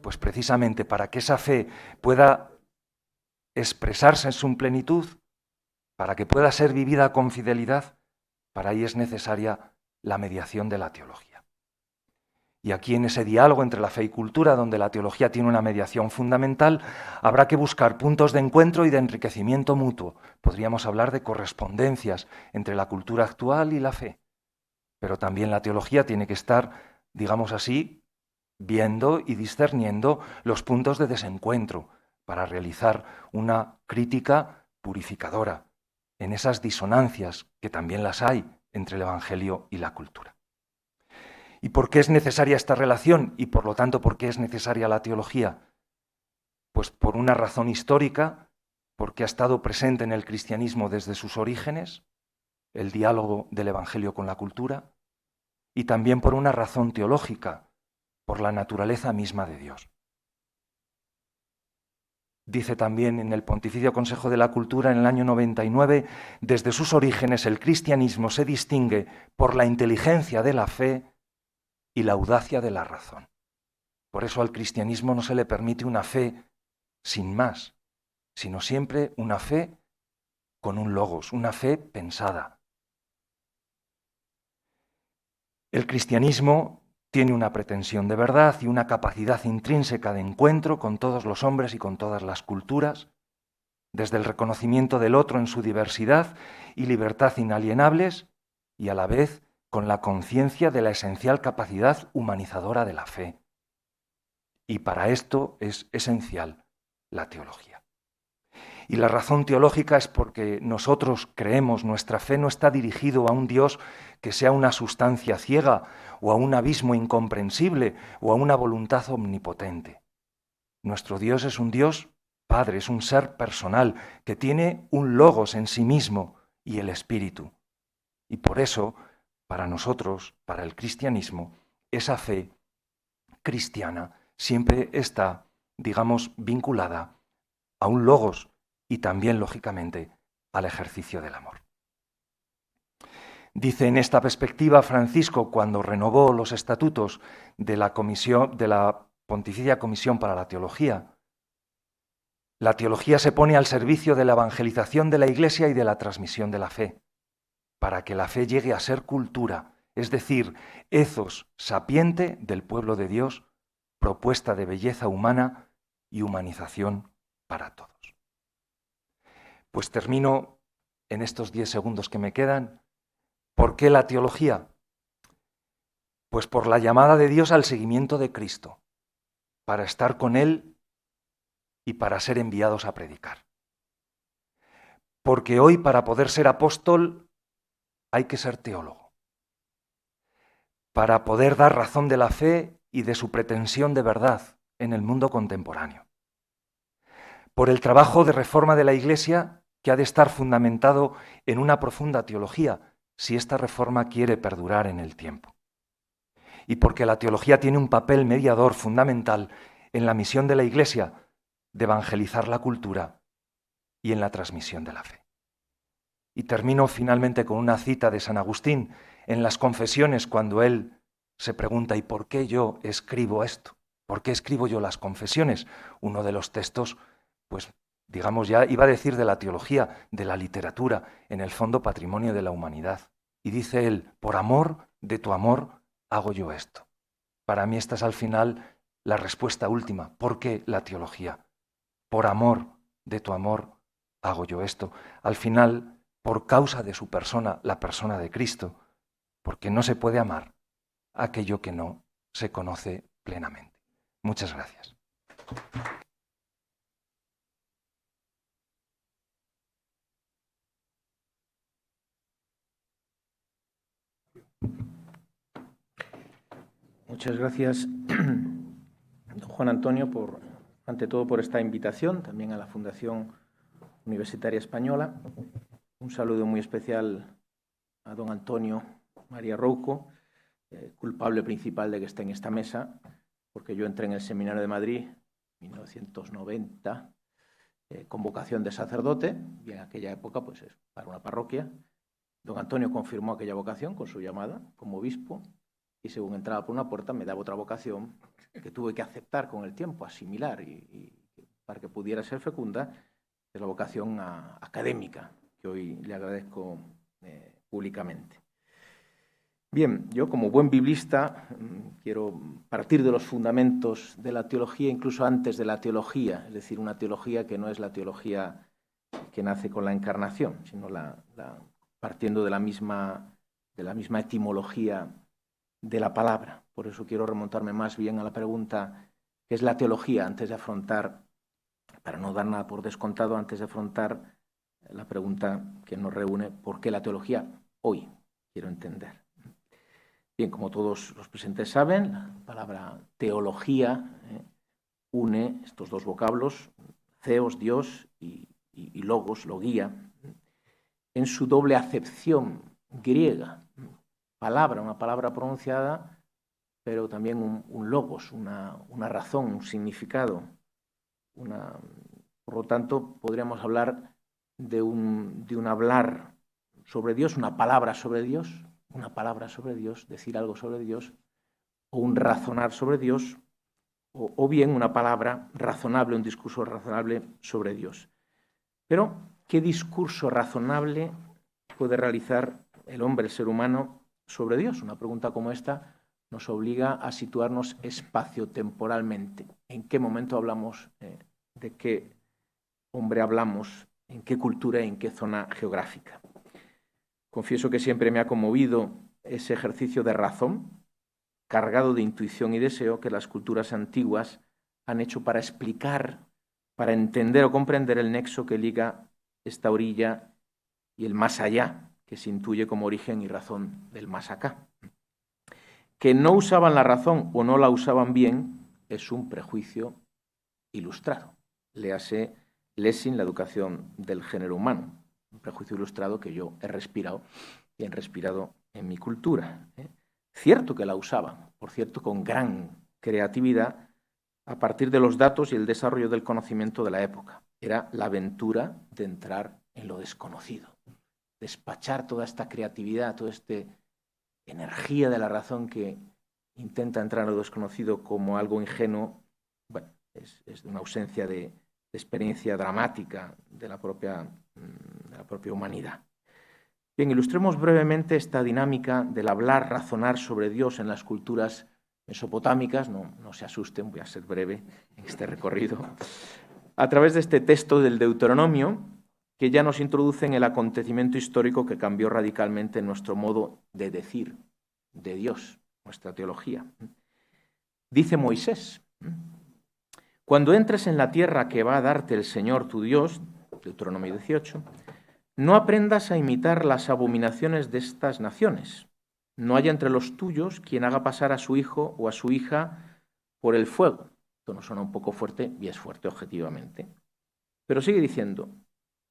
Pues precisamente para que esa fe pueda expresarse en su plenitud, para que pueda ser vivida con fidelidad, para ello es necesaria la mediación de la teología. Y aquí en ese diálogo entre la fe y cultura, donde la teología tiene una mediación fundamental, habrá que buscar puntos de encuentro y de enriquecimiento mutuo. Podríamos hablar de correspondencias entre la cultura actual y la fe. Pero también la teología tiene que estar, digamos así, viendo y discerniendo los puntos de desencuentro para realizar una crítica purificadora en esas disonancias, que también las hay, entre el Evangelio y la cultura. ¿Y por qué es necesaria esta relación? Y por lo tanto, ¿por qué es necesaria la teología? Pues por una razón histórica, porque ha estado presente en el cristianismo desde sus orígenes, el diálogo del Evangelio con la cultura, y también por una razón teológica, por la naturaleza misma de Dios. Dice también en el Pontificio Consejo de la Cultura en el año 99, desde sus orígenes el cristianismo se distingue por la inteligencia de la fe y la audacia de la razón. Por eso al cristianismo no se le permite una fe sin más, sino siempre una fe con un logos, una fe pensada. El cristianismo tiene una pretensión de verdad y una capacidad intrínseca de encuentro con todos los hombres y con todas las culturas, desde el reconocimiento del otro en su diversidad y libertad inalienables, y a la vez con la conciencia de la esencial capacidad humanizadora de la fe. Y para esto es esencial la teología. Y la razón teológica es porque nosotros creemos, nuestra fe no está dirigido a un Dios que sea una sustancia ciega o a un abismo incomprensible o a una voluntad omnipotente. Nuestro Dios es un Dios Padre, es un ser personal que tiene un logos en sí mismo y el Espíritu. Y por eso, para nosotros, para el cristianismo, esa fe cristiana siempre está, digamos, vinculada a un logos y también, lógicamente, al ejercicio del amor. Dice en esta perspectiva Francisco, cuando renovó los estatutos de la Pontificia Comisión para la Teología se pone al servicio de la evangelización de la Iglesia y de la transmisión de la fe, para que la fe llegue a ser cultura, es decir, ethos sapiente del pueblo de Dios, propuesta de belleza humana y humanización para todos. Pues termino en estos 10 segundos que me quedan. ¿Por qué la teología? Pues por la llamada de Dios al seguimiento de Cristo, para estar con Él y para ser enviados a predicar. Porque hoy, para poder ser apóstol, hay que ser teólogo. Para poder dar razón de la fe y de su pretensión de verdad en el mundo contemporáneo. Por el trabajo de reforma de la Iglesia, que ha de estar fundamentado en una profunda teología, si esta reforma quiere perdurar en el tiempo. Y porque la teología tiene un papel mediador fundamental en la misión de la Iglesia de evangelizar la cultura y en la transmisión de la fe. Y termino finalmente con una cita de San Agustín en las Confesiones, cuando él se pregunta: ¿y por qué yo escribo esto? ¿Por qué escribo yo las Confesiones? Uno de los textos, pues digamos, ya iba a decir de la teología, de la literatura, en el fondo patrimonio de la humanidad. Y dice él: por amor de tu amor hago yo esto. Para mí esta es al final la respuesta última. ¿Por qué la teología? Por amor de tu amor hago yo esto. Al final, por causa de su persona, la persona de Cristo, porque no se puede amar aquello que no se conoce plenamente. Muchas gracias. Muchas gracias, don Juan Antonio, ante todo por esta invitación, también a la Fundación Universitaria Española. Un saludo muy especial a don Antonio María Rouco, culpable principal de que esté en esta mesa, porque yo entré en el Seminario de Madrid en 1990 con vocación de sacerdote, y en aquella época pues es para una parroquia. Don Antonio confirmó aquella vocación con su llamada como obispo, y según entraba por una puerta me daba otra vocación que tuve que aceptar con el tiempo, asimilar, y para que pudiera ser fecunda, es la vocación académica, que hoy le agradezco públicamente. Bien, yo como buen biblista quiero partir de los fundamentos de la teología, incluso antes de la teología, es decir, una teología que no es la teología que nace con la encarnación, sino partiendo de la misma etimología de la palabra. Por eso quiero remontarme más bien a la pregunta ¿qué es la teología? Antes de afrontar, para no dar nada por descontado, antes de afrontar la pregunta que nos reúne: ¿por qué la teología hoy? Quiero entender. Bien, como todos los presentes saben, la palabra teología une estos dos vocablos, theos, Dios, y logos, logía, en su doble acepción griega. Una palabra pronunciada, pero también un logos, una razón, un significado. Por lo tanto, podríamos hablar de un hablar sobre Dios, una palabra sobre Dios, decir algo sobre Dios, o un razonar sobre Dios, o bien una palabra razonable, un discurso razonable sobre Dios. Pero, ¿qué discurso razonable puede realizar el hombre, el ser humano, sobre Dios? Una pregunta como esta nos obliga a situarnos espaciotemporalmente. ¿En qué momento hablamos? ¿De qué hombre hablamos? ¿En qué cultura y en qué zona geográfica? Confieso que siempre me ha conmovido ese ejercicio de razón, cargado de intuición y deseo, que las culturas antiguas han hecho para explicar para entender o comprender el nexo que liga esta orilla y el más allá, que se intuye como origen y razón del más acá. Que no usaban la razón o no la usaban bien es un prejuicio ilustrado. Léase Lessing, La educación del género humano, un prejuicio ilustrado que yo he respirado y han respirado en mi cultura. Cierto que la usaban, por cierto, con gran creatividad a partir de los datos y el desarrollo del conocimiento de la época. Era la aventura de entrar en lo desconocido, despachar toda esta creatividad, toda esta energía de la razón que intenta entrar en lo desconocido como algo ingenuo. Bueno, es una ausencia de experiencia dramática de la propia humanidad. Bien, ilustremos brevemente esta dinámica del hablar, razonar sobre Dios en las culturas mesopotámicas. No se asusten, voy a ser breve en este recorrido. A través de este texto del Deuteronomio, que ya nos introduce en el acontecimiento histórico que cambió radicalmente nuestro modo de decir de Dios, nuestra teología. Dice Moisés: cuando entres en la tierra que va a darte el Señor tu Dios, Deuteronomio 18, no aprendas a imitar las abominaciones de estas naciones. No haya entre los tuyos quien haga pasar a su hijo o a su hija por el fuego. Esto nos suena un poco fuerte y es fuerte objetivamente. Pero sigue diciendo: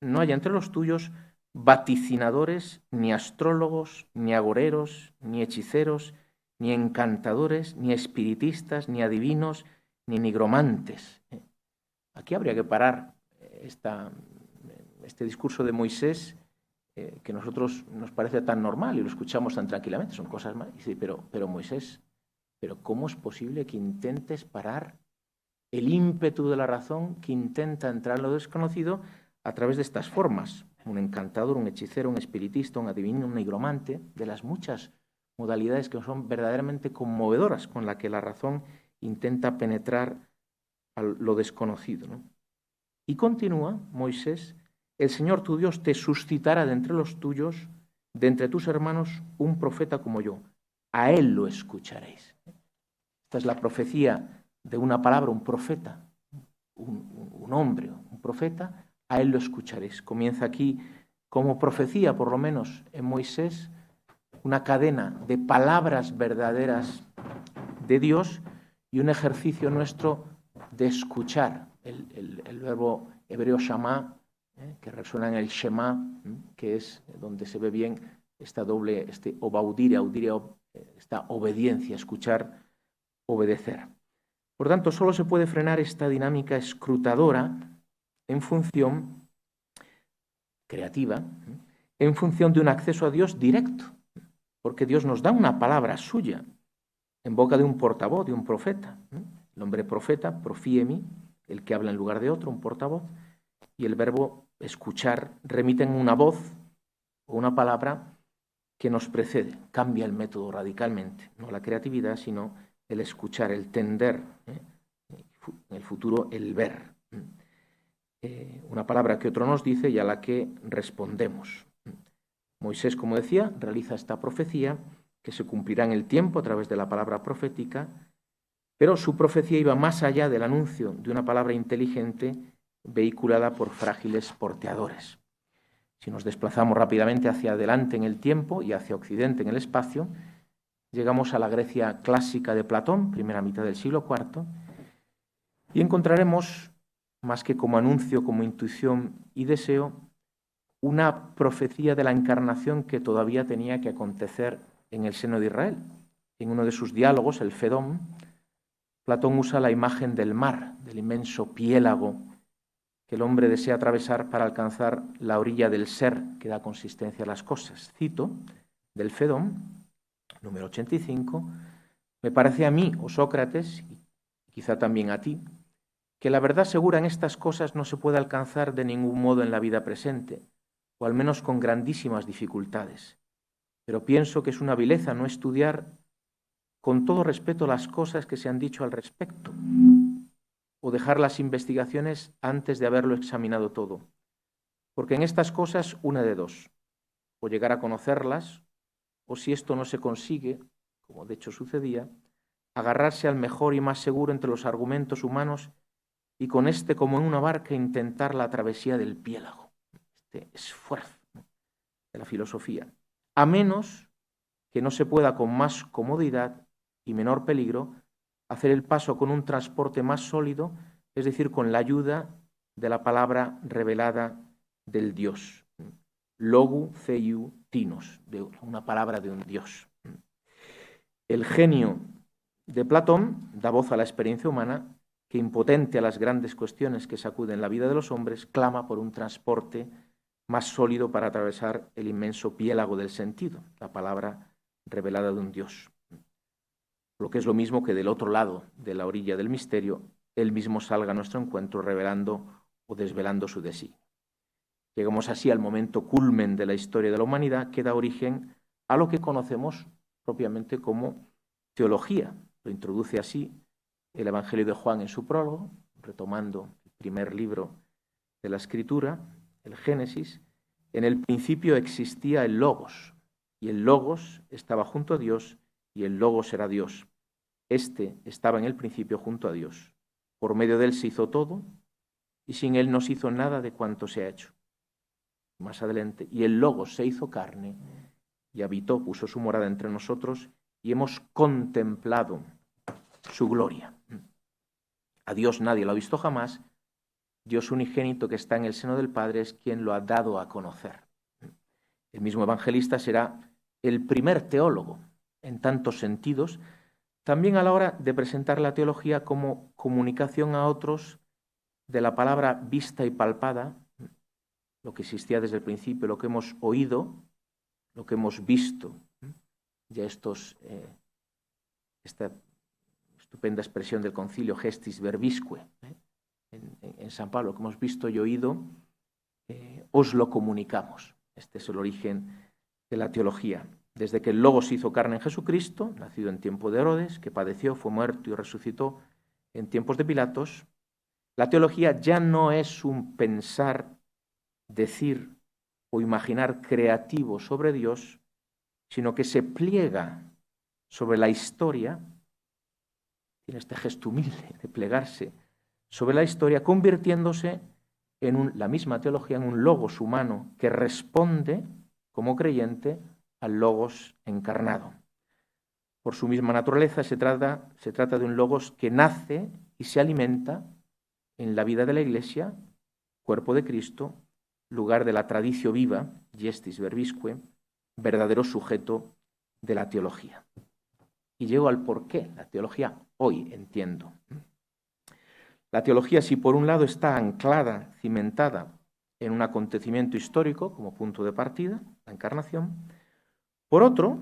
no haya entre los tuyos vaticinadores, ni astrólogos, ni agoreros, ni hechiceros, ni encantadores, ni espiritistas, ni adivinos, ni nigromantes. Aquí habría que parar este discurso de Moisés, que a nosotros nos parece tan normal y lo escuchamos tan tranquilamente, son cosas más. Y dice, pero Moisés, ¿pero cómo es posible que intentes parar el ímpetu de la razón que intenta entrar en lo desconocido a través de estas formas? Un encantador, un hechicero, un espiritista, un adivino, un nigromante, de las muchas modalidades que son verdaderamente conmovedoras con la que la razón intenta penetrar a lo desconocido, ¿no? Y continúa Moisés: el Señor tu Dios te suscitará de entre los tuyos, de entre tus hermanos, un profeta como yo. A él lo escucharéis. Esta es la profecía de una palabra, un profeta, un hombre, un profeta. A él lo escucharéis. Comienza aquí como profecía, por lo menos en Moisés, una cadena de palabras verdaderas de Dios y un ejercicio nuestro de escuchar el verbo hebreo shamá, que resuena en el shema, que es donde se ve bien esta doble, audire, esta obediencia, escuchar, obedecer. Por tanto, solo se puede frenar esta dinámica escrutadora en función creativa, en función de un acceso a Dios directo, porque Dios nos da una palabra suya en boca de un portavoz, de un profeta. El hombre profeta, profiemi, el que habla en lugar de otro, un portavoz, y el verbo escuchar remite en una voz o una palabra que nos precede. Cambia el método radicalmente, no la creatividad, sino el escuchar, el tender, en el futuro el ver. Una palabra que otro nos dice y a la que respondemos. Moisés, como decía, realiza esta profecía que se cumplirá en el tiempo a través de la palabra profética, pero su profecía iba más allá del anuncio de una palabra inteligente vehiculada por frágiles porteadores. Si nos desplazamos rápidamente hacia adelante en el tiempo y hacia occidente en el espacio, llegamos a la Grecia clásica de Platón, primera mitad del siglo IV, y encontraremos, más que como anuncio, como intuición y deseo, una profecía de la encarnación que todavía tenía que acontecer en el seno de Israel. En uno de sus diálogos, el Fedón, Platón usa la imagen del mar, del inmenso piélago que el hombre desea atravesar para alcanzar la orilla del ser que da consistencia a las cosas. Cito del Fedón, número 85, me parece a mí, oh Sócrates, y quizá también a ti, que la verdad segura en estas cosas no se puede alcanzar de ningún modo en la vida presente, o al menos con grandísimas dificultades. Pero pienso que es una vileza no estudiar con todo respeto las cosas que se han dicho al respecto, o dejar las investigaciones antes de haberlo examinado todo. Porque en estas cosas una de dos, o llegar a conocerlas, o si esto no se consigue, como de hecho sucedía, agarrarse al mejor y más seguro entre los argumentos humanos y con este como en una barca intentar la travesía del piélago. Este esfuerzo de la filosofía. A menos que no se pueda con más comodidad y menor peligro hacer el paso con un transporte más sólido, es decir, con la ayuda de la palabra revelada del Dios. Logu Theiou Tinos, de una palabra de un Dios. El genio de Platón da voz a la experiencia humana que, impotente a las grandes cuestiones que sacuden la vida de los hombres, clama por un transporte más sólido para atravesar el inmenso piélago del sentido, la palabra revelada de un Dios. Lo que es lo mismo que del otro lado de la orilla del misterio, él mismo salga a nuestro encuentro revelando o desvelando su designio. Llegamos así al momento culmen de la historia de la humanidad que da origen a lo que conocemos propiamente como teología. Lo introduce así el Evangelio de Juan en su prólogo, retomando el primer libro de la Escritura, el Génesis. En el principio existía el Logos, y el Logos estaba junto a Dios, y el Logos era Dios. Este estaba en el principio junto a Dios. Por medio de él se hizo todo, y sin él no se hizo nada de cuanto se ha hecho. Más adelante, y el Logos se hizo carne, y habitó, puso su morada entre nosotros, y hemos contemplado su gloria. A Dios nadie lo ha visto jamás. Dios unigénito que está en el seno del Padre es quien lo ha dado a conocer. El mismo evangelista será el primer teólogo en tantos sentidos, también a la hora de presentar la teología como comunicación a otros de la palabra vista y palpada, lo que existía desde el principio, lo que hemos oído, lo que hemos visto. Ya esta estupenda expresión del concilio, gestis verbisque, en San Pablo, que hemos visto y oído, os lo comunicamos. Este es el origen de la teología. Desde que el Logos se hizo carne en Jesucristo, nacido en tiempo de Herodes, que padeció, fue muerto y resucitó en tiempos de Pilatos, la teología ya no es un pensar, decir o imaginar creativo sobre Dios, sino que se pliega sobre la historia, tiene este gesto humilde de plegarse sobre la historia, convirtiéndose en la misma teología, en un logos humano que responde como creyente al logos encarnado. Por su misma naturaleza se trata de un logos que nace y se alimenta en la vida de la Iglesia, cuerpo de Cristo, lugar de la traditio viva, gestis verbisque, verdadero sujeto de la teología. Y llego al por qué la teología hoy entiendo. La teología, si por un lado está anclada, cimentada en un acontecimiento histórico como punto de partida, la encarnación, por otro,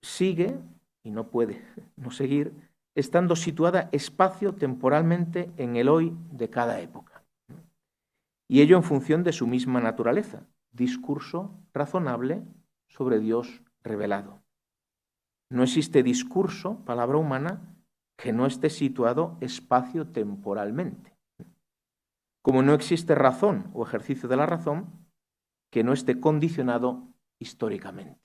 sigue, y no puede no seguir, estando situada espacio-temporalmente en el hoy de cada época. Y ello en función de su misma naturaleza, discurso razonable sobre Dios revelado. No existe discurso, palabra humana, que no esté situado espacio-temporalmente. Como no existe razón o ejercicio de la razón que no esté condicionado históricamente.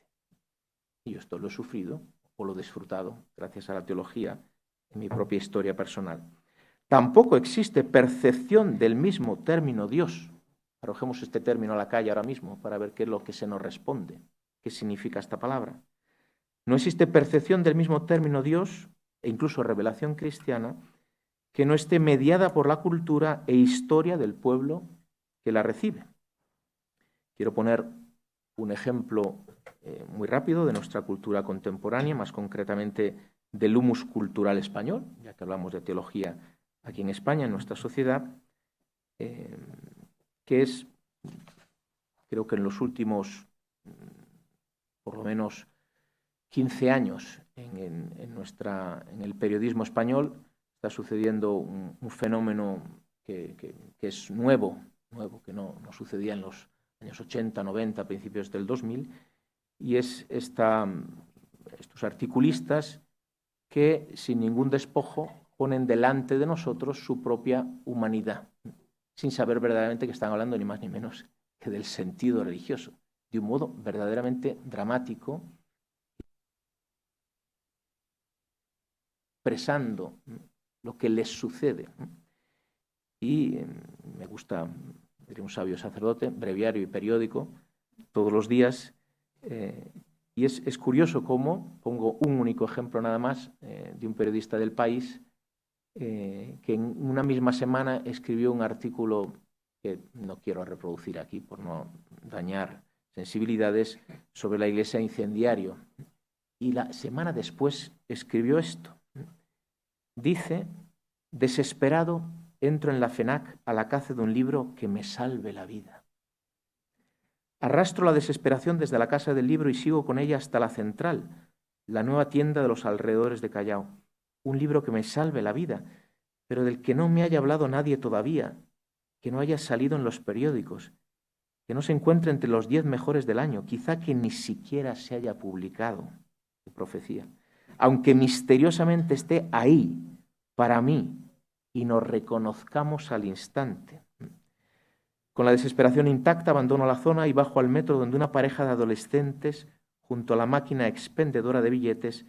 Y yo esto lo he sufrido o lo he disfrutado gracias a la teología en mi propia historia personal. Tampoco existe percepción del mismo término Dios. Arrojemos este término a la calle ahora mismo para ver qué es lo que se nos responde, qué significa esta palabra. No existe percepción del mismo término Dios e incluso revelación cristiana que no esté mediada por la cultura e historia del pueblo que la recibe. Quiero poner un ejemplo muy rápido de nuestra cultura contemporánea, más concretamente del humus cultural español, ya que hablamos de teología aquí en España, en nuestra sociedad, que es, creo que en los últimos, por lo menos, 15 años en el periodismo español, está sucediendo un fenómeno que es nuevo, que no sucedía en los años 80, 90, principios del 2000, y es estos articulistas que sin ningún despojo ponen delante de nosotros su propia humanidad, sin saber verdaderamente que están hablando ni más ni menos que del sentido religioso, de un modo verdaderamente dramático, expresando lo que les sucede. y me gusta, diré un sabio sacerdote, breviario y periódico, todos los días. Y es curioso cómo, pongo un único ejemplo nada más, de un periodista del País, que en una misma semana escribió un artículo que no quiero reproducir aquí por no dañar sensibilidades, sobre la iglesia incendiario. Y la semana después escribió esto. Dice: desesperado, entro en la FENAC a la caza de un libro que me salve la vida. Arrastro la desesperación desde la casa del libro y sigo con ella hasta la Central, la nueva tienda de los alrededores de Callao. Un libro que me salve la vida, pero del que no me haya hablado nadie todavía, que no haya salido en los periódicos, que no se encuentre entre los 10 mejores del año, quizá que ni siquiera se haya publicado. Qué profecía. Aunque misteriosamente esté ahí, para mí, y nos reconozcamos al instante. Con la desesperación intacta abandono la zona y bajo al metro, donde una pareja de adolescentes, junto a la máquina expendedora de billetes,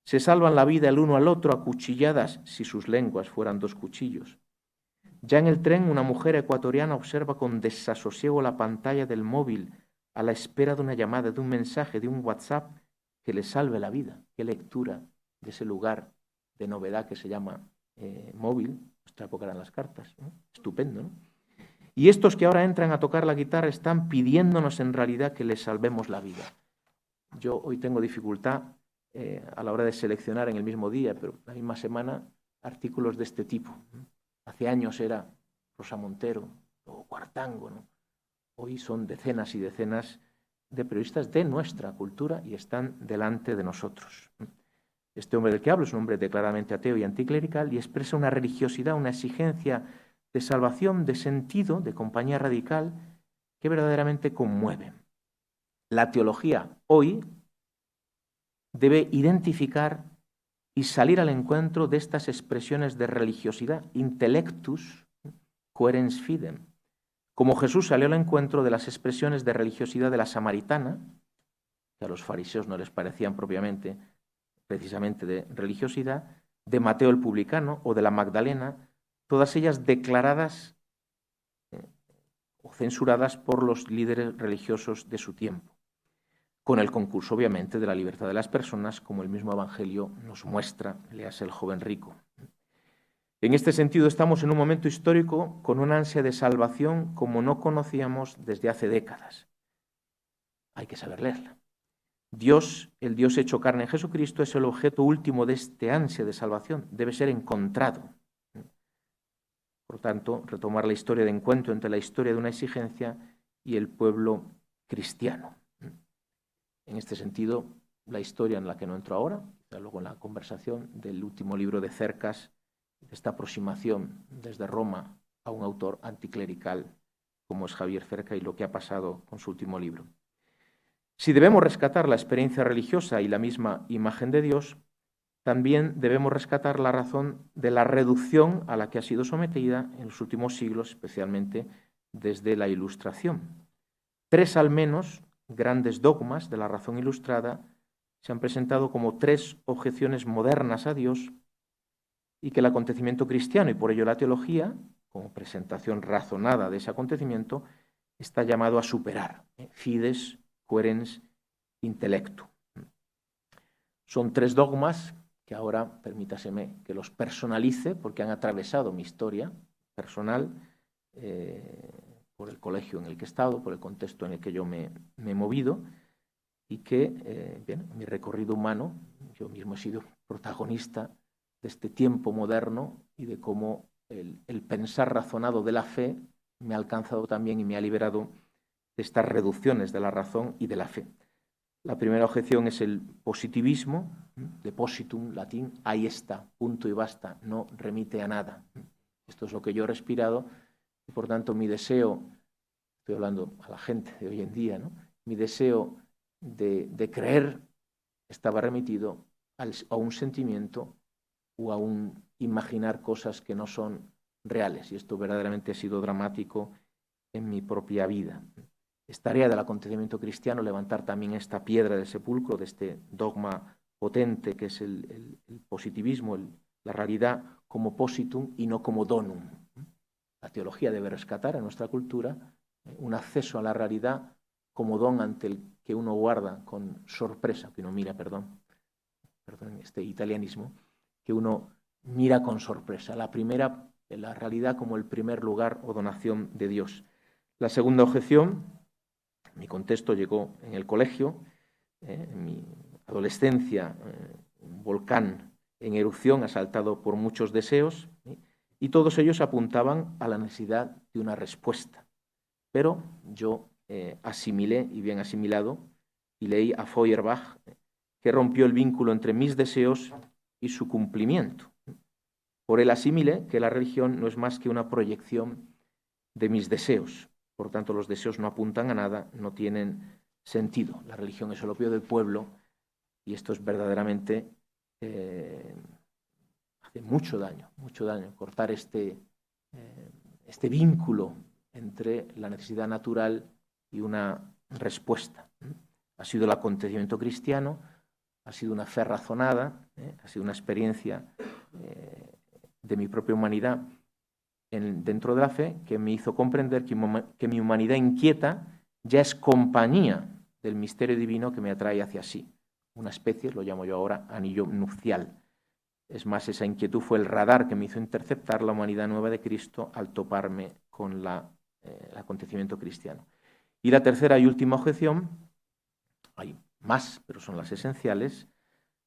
se salvan la vida el uno al otro a cuchilladas, si sus lenguas fueran 2 cuchillos. Ya en el tren, una mujer ecuatoriana observa con desasosiego la pantalla del móvil a la espera de una llamada, de un mensaje, de un WhatsApp que le salve la vida. Qué lectura de ese lugar de novedad que se llama móvil. En nuestra época eran las cartas, ¿no? Estupendo, ¿no? Y estos que ahora entran a tocar la guitarra están pidiéndonos en realidad que les salvemos la vida. Yo hoy tengo dificultad a la hora de seleccionar en el mismo día, pero la misma semana, artículos de este tipo. Hace años era Rosa Montero o Cuartango, ¿no? Hoy son decenas y decenas de periodistas de nuestra cultura y están delante de nosotros. Este hombre del que hablo es un hombre declaradamente ateo y anticlerical y expresa una religiosidad, una exigencia de salvación, de sentido, de compañía radical, que verdaderamente conmueve. La teología hoy debe identificar y salir al encuentro de estas expresiones de religiosidad, intellectus quoerens fidem, como Jesús salió al encuentro de las expresiones de religiosidad de la samaritana, que a los fariseos no les parecían propiamente, precisamente de religiosidad, de Mateo el publicano o de la Magdalena, todas ellas declaradas o censuradas por los líderes religiosos de su tiempo, con el concurso, obviamente, de la libertad de las personas, como el mismo Evangelio nos muestra, léase el joven rico. En este sentido, estamos en un momento histórico con una ansia de salvación como no conocíamos desde hace décadas. Hay que saber leerla. Dios, el Dios hecho carne en Jesucristo, es el objeto último de este ansia de salvación. Debe ser encontrado. Por tanto, retomar la historia de encuentro entre la historia de una exigencia y el pueblo cristiano. En este sentido, la historia en la que no entro ahora, quizá luego en la conversación del último libro de Cercas, de esta aproximación desde Roma a un autor anticlerical como es Javier Cerca y lo que ha pasado con su último libro. Si debemos rescatar la experiencia religiosa y la misma imagen de Dios, también debemos rescatar la razón de la reducción a la que ha sido sometida en los últimos siglos, especialmente desde la Ilustración. 3 al menos grandes dogmas de la razón ilustrada se han presentado como 3 objeciones modernas a Dios y que el acontecimiento cristiano y por ello la teología, como presentación razonada de ese acontecimiento, está llamado a superar. Fides, quoerens, intellectu. Son 3 dogmas que ahora permítaseme que los personalice porque han atravesado mi historia personal por el colegio en el que he estado, por el contexto en el que yo me he movido y que, bien, en mi recorrido humano, yo mismo he sido protagonista de este tiempo moderno y de cómo el pensar razonado de la fe me ha alcanzado también y me ha liberado de estas reducciones de la razón y de la fe. La primera objeción es el positivismo, depositum, latín, ahí está, punto y basta, no remite a nada. Esto es lo que yo he respirado y por tanto mi deseo, estoy hablando a la gente de hoy en día, ¿no? Mi deseo de creer estaba remitido a un sentimiento o a un imaginar cosas que no son reales. Y esto verdaderamente ha sido dramático en mi propia vida. Es tarea del acontecimiento cristiano levantar también esta piedra del sepulcro, de este dogma potente que es el positivismo, la realidad como positum y no como donum. La teología debe rescatar en nuestra cultura un acceso a la realidad como don ante el que uno guarda con sorpresa, que uno mira, perdón, este italianismo, que uno mira con sorpresa. La primera, la realidad como el primer lugar o donación de Dios. La segunda objeción, mi contexto llegó en el colegio, en mi adolescencia, un volcán en erupción asaltado por muchos deseos, y todos ellos apuntaban a la necesidad de una respuesta. Pero yo asimilé, y bien asimilado, y leí a Feuerbach, que rompió el vínculo entre mis deseos y su cumplimiento. Por él asimilé que la religión no es más que una proyección de mis deseos. Por tanto, los deseos no apuntan a nada, no tienen sentido. La religión es el opio del pueblo y esto es verdaderamente hace mucho daño, cortar este vínculo entre la necesidad natural y una respuesta. Ha sido el acontecimiento cristiano, ha sido una fe razonada, ha sido una experiencia de mi propia humanidad dentro de la fe que me hizo comprender que mi humanidad inquieta ya es compañía del misterio divino que me atrae hacia sí. Una especie, lo llamo yo ahora, anillo nupcial. Es más, esa inquietud fue el radar que me hizo interceptar la humanidad nueva de Cristo al toparme con el acontecimiento cristiano. Y la tercera y última objeción, hay más, pero son las esenciales,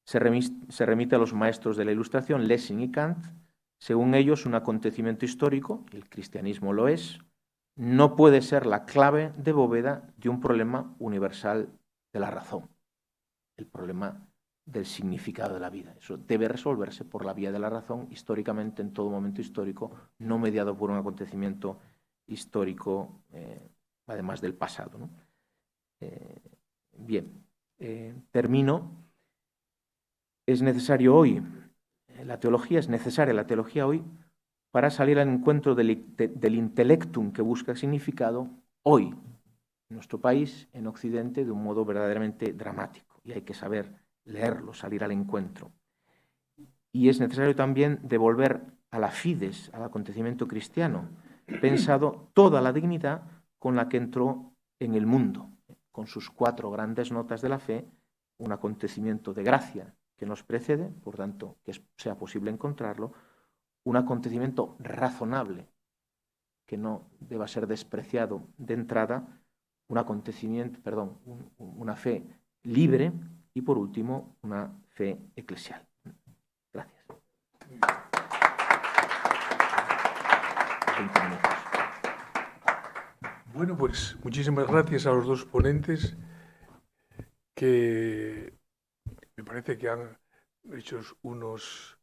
se remite a los maestros de la Ilustración, Lessing y Kant. Según ellos, un acontecimiento histórico, el cristianismo lo es, no puede ser la clave de bóveda de un problema universal de la razón, el problema del significado de la vida. Eso debe resolverse por la vía de la razón, históricamente, en todo momento histórico, no mediado por un acontecimiento histórico, además del pasado, ¿no? Bien, termino. Es necesario hoy, es necesaria la teología hoy para salir al encuentro del intelectum que busca significado hoy, en nuestro país, en Occidente, de un modo verdaderamente dramático. Y hay que saber leerlo, salir al encuentro. Y es necesario también devolver a la fides, al acontecimiento cristiano, pensado toda la dignidad con la que entró en el mundo, con sus 4 grandes notas de la fe, un acontecimiento de gracia que nos precede, por tanto, que sea posible encontrarlo, un acontecimiento razonable que no deba ser despreciado de entrada, un acontecimiento, perdón, una fe libre y, por último, una fe eclesial. Gracias. 20 minutos. Bueno, pues muchísimas gracias a los dos ponentes que me parece que han hecho unos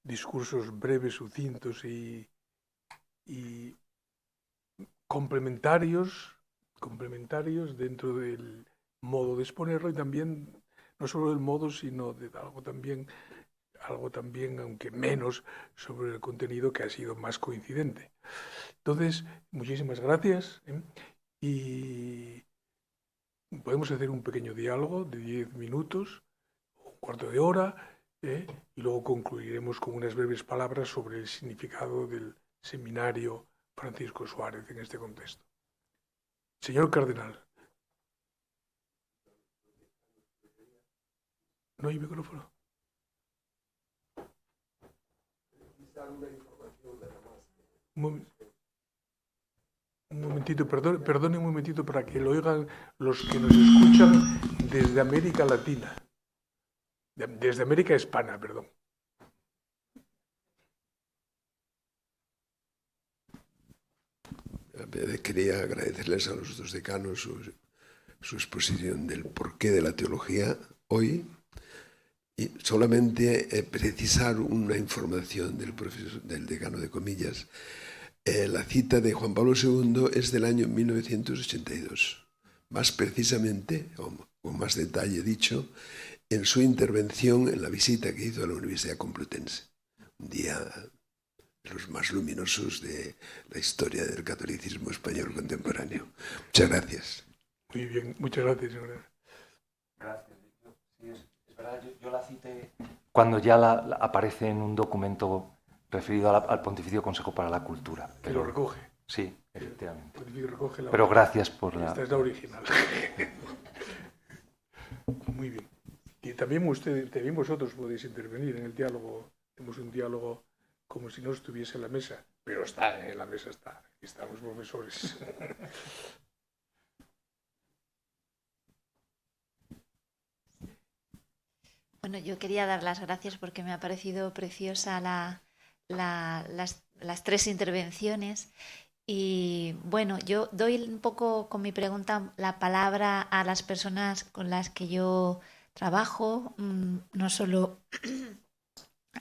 discursos breves, sucintos y complementarios dentro del modo de exponerlo y también no solo del modo, sino de algo también, aunque menos, sobre el contenido que ha sido más coincidente. Entonces, muchísimas gracias y podemos hacer un pequeño diálogo de 10 minutos, un cuarto de hora, y luego concluiremos con unas breves palabras sobre el significado del seminario Francisco Suárez en este contexto. Señor Cardenal. ¿No hay micrófono? Un momentito, perdone un momentito para que lo oigan los que nos escuchan desde América Latina. Desde América Hispana, perdón. Quería agradecerles a los dos decanos su exposición del porqué de la teología hoy y solamente precisar una información del decano de comillas. La cita de Juan Pablo II es del año 1982, más precisamente, o con más detalle dicho, en su intervención en la visita que hizo a la Universidad Complutense, un día de los más luminosos de la historia del catolicismo español contemporáneo. Muchas gracias. Muy bien, muchas gracias, señora. Gracias. Sí, es verdad, yo la cité cuando ya aparece en un documento referido al Pontificio Consejo para la Cultura. Que lo recoge. Sí, efectivamente. Recoge la Pero gracias por la... Esta es la original. Muy bien. Y también vosotros podéis intervenir en el diálogo. Tenemos un diálogo como si no estuviese en la mesa, pero está, en la mesa está. Aquí están los profesores. Bueno, yo quería dar las gracias porque me ha parecido preciosa las tres intervenciones. Y bueno, yo doy un poco con mi pregunta la palabra a las personas con las que yo trabajo, no solo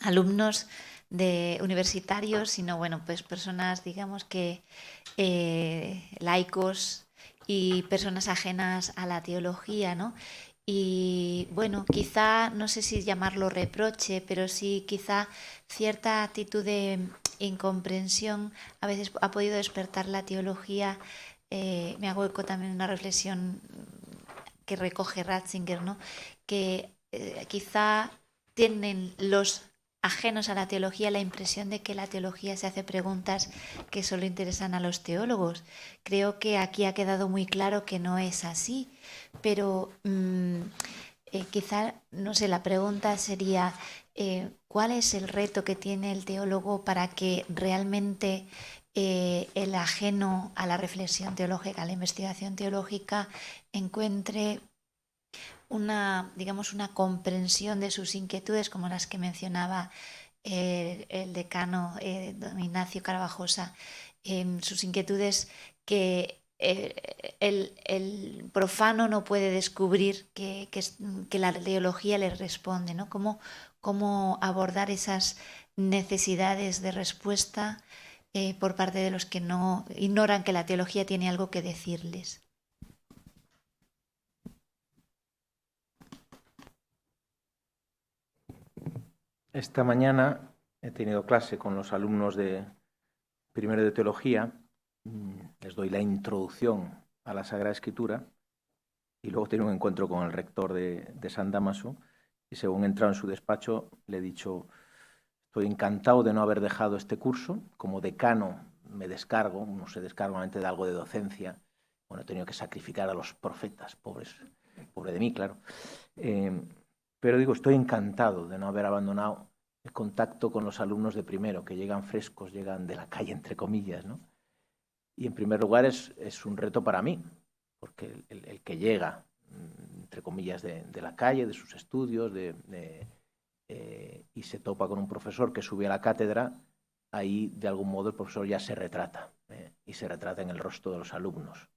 alumnos de universitarios, sino bueno, pues personas, digamos que laicos y personas ajenas a la teología, ¿no? Y bueno, quizá, no sé si llamarlo reproche, pero sí quizá cierta actitud de incomprensión a veces ha podido despertar la teología. Me hago eco también de una reflexión que recoge Ratzinger, ¿no? Que quizá tienen los ajenos a la teología la impresión de que la teología se hace preguntas que solo interesan a los teólogos. Creo que aquí ha quedado muy claro que no es así, pero quizá, no sé, la pregunta sería ¿cuál es el reto que tiene el teólogo para que realmente el ajeno a la reflexión teológica, a la investigación teológica, encuentre digamos, una comprensión de sus inquietudes, como las que mencionaba el decano don Ignacio Carvajosa, sus inquietudes que el profano no puede descubrir que la teología le responde, ¿no? Cómo abordar esas necesidades de respuesta por parte de los que no ignoran que la teología tiene algo que decirles. Esta mañana he tenido clase con los alumnos de primero de teología. Les doy la introducción a la Sagrada Escritura y luego tengo un encuentro con el rector de San Dámaso y según he entrado en su despacho le he dicho: estoy encantado de no haber dejado este curso. Como decano me descargo, uno se descarga normalmente de algo de docencia. Bueno, he tenido que sacrificar a los profetas, pobre de mí, claro. Pero digo, estoy encantado de no haber abandonado el contacto con los alumnos de primero, que llegan frescos, llegan de la calle, entre comillas, ¿no? Y en primer lugar es un reto para mí, porque el que llega, entre comillas, de la calle, de sus estudios, y se topa con un profesor que sube a la cátedra, ahí de algún modo el profesor ya se retrata, y se retrata en el rostro de los alumnos.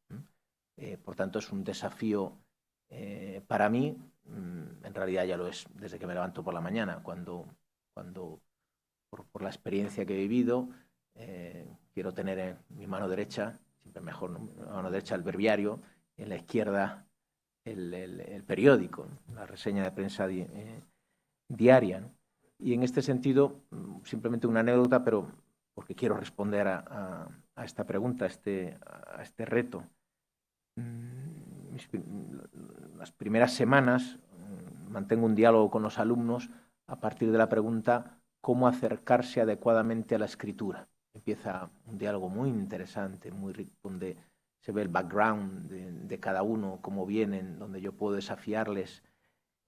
Por tanto, es un desafío para mí. En realidad ya lo es desde que me levanto por la mañana, cuando por la experiencia que he vivido, quiero tener en mi mano derecha, siempre mejor, ¿no? En la mano derecha el breviario, en la izquierda el periódico, la reseña de prensa diaria, ¿no? Y en este sentido, simplemente una anécdota, pero porque quiero responder a esta pregunta, a este reto. Las primeras semanas mantengo un diálogo con los alumnos a partir de la pregunta: ¿cómo acercarse adecuadamente a la escritura? Empieza un diálogo muy interesante, muy rico, donde se ve el background de cada uno, cómo vienen, donde yo puedo desafiarles.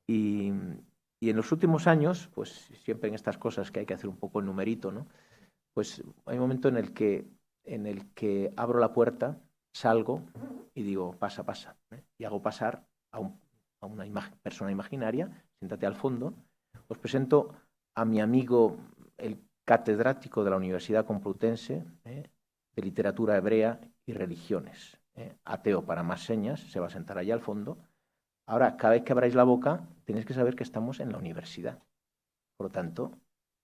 Y en los últimos años, pues siempre en estas cosas que hay que hacer un poco el numerito, ¿no? Pues hay un momento en el que abro la puerta, salgo y digo: pasa, pasa, ¿eh? Y hago pasar a una persona imaginaria. Siéntate al fondo. Os presento a mi amigo, el catedrático de la Universidad Complutense, de Literatura Hebrea y Religiones, ateo para más señas, se va a sentar allá al fondo. Ahora, cada vez que abráis la boca, tenéis que saber que estamos en la universidad. Por lo tanto,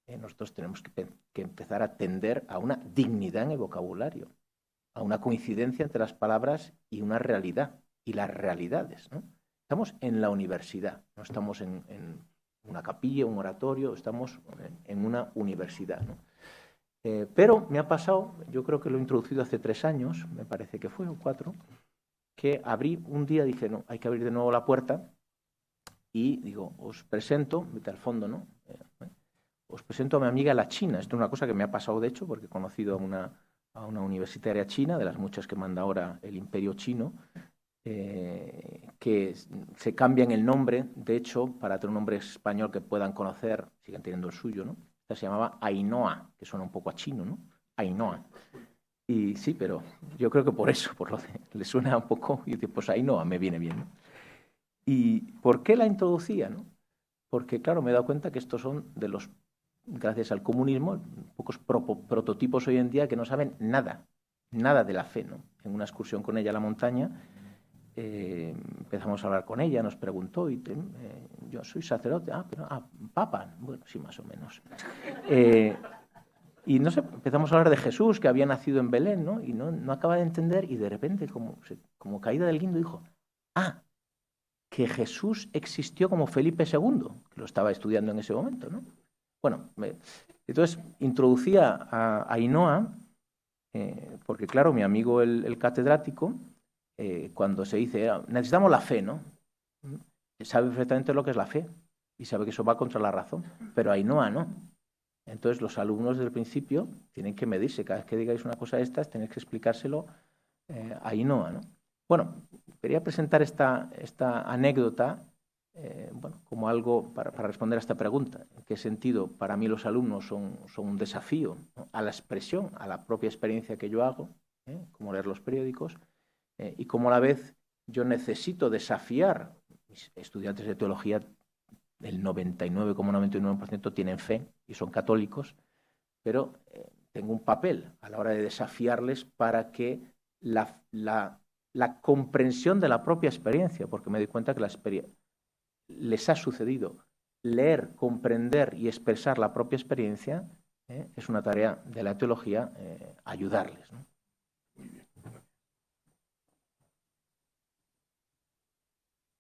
nosotros tenemos que empezar a tender a una dignidad en el vocabulario, a una coincidencia entre las palabras y una realidad, y las realidades, ¿no? Estamos en la universidad, no estamos en una capilla, un oratorio, estamos en una universidad, ¿no? Pero me ha pasado, yo creo que lo he introducido hace 3 años, me parece que fue, o 4, que abrí un día, dije: no, hay que abrir de nuevo la puerta, y digo: os presento, vete al fondo, ¿no? os presento a mi amiga la china. Esto es una cosa que me ha pasado, de hecho, porque he conocido a una universitaria china, de las muchas que manda ahora el imperio chino, que se cambian el nombre, de hecho, para tener un nombre español que puedan conocer, sigan teniendo el suyo, ¿no? Esta se llamaba Ainhoa, que suena un poco a chino, ¿no? Ainhoa. Y sí, pero yo creo que por eso, le suena un poco, y dice, pues Ainhoa me viene bien, ¿no? ¿Y por qué la introducía, no? Porque, claro, me he dado cuenta que estos son de los, gracias al comunismo, pocos prototipos hoy en día que no saben nada de la fe, ¿no? En una excursión con ella a la montaña, empezamos a hablar con ella, nos preguntó, yo soy sacerdote, papa, bueno, sí, más o menos. Y no sé, empezamos a hablar de Jesús, que había nacido en Belén, ¿no? Y no acaba de entender, y de repente, como caída del guindo, dijo, que Jesús existió como Felipe II, que lo estaba estudiando en ese momento, ¿no? Bueno, entonces introducía a Ainhoa, porque claro, mi amigo el catedrático, cuando se dice, necesitamos la fe, ¿no? Sabe perfectamente lo que es la fe y sabe que eso va contra la razón, pero Ainhoa no. Entonces los alumnos desde el principio tienen que medirse, cada vez que digáis una cosa de estas tenéis que explicárselo a Ainhoa, ¿no? Bueno, quería presentar esta anécdota bueno, como algo para responder a esta pregunta. ¿En qué sentido para mí los alumnos son un desafío, ¿no? A la expresión, a la propia experiencia que yo hago, como leer los periódicos, y cómo a la vez yo necesito desafiar. Mis estudiantes de teología, el 99,99% tienen fe y son católicos, pero tengo un papel a la hora de desafiarles para que la comprensión de la propia experiencia, porque me doy cuenta que les ha sucedido leer, comprender y expresar la propia experiencia, es una tarea de la teología ayudarles, ¿no? Muy bien.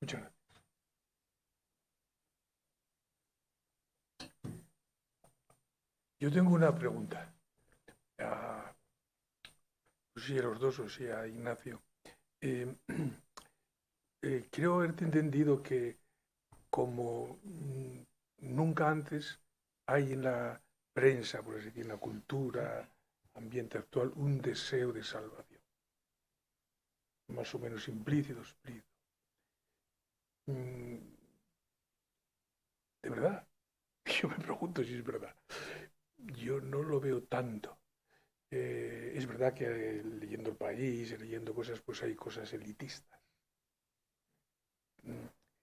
Muchas gracias. Yo tengo una pregunta. Sí, a los dos, o sea, a Ignacio. Creo haberte entendido que como nunca antes hay en la prensa, por así decir, en la cultura, ambiente actual, un deseo de salvación. Más o menos implícito, explícito. ¿De verdad? Yo me pregunto si es verdad. Yo no lo veo tanto. Es verdad que leyendo El País, leyendo cosas, pues hay cosas elitistas.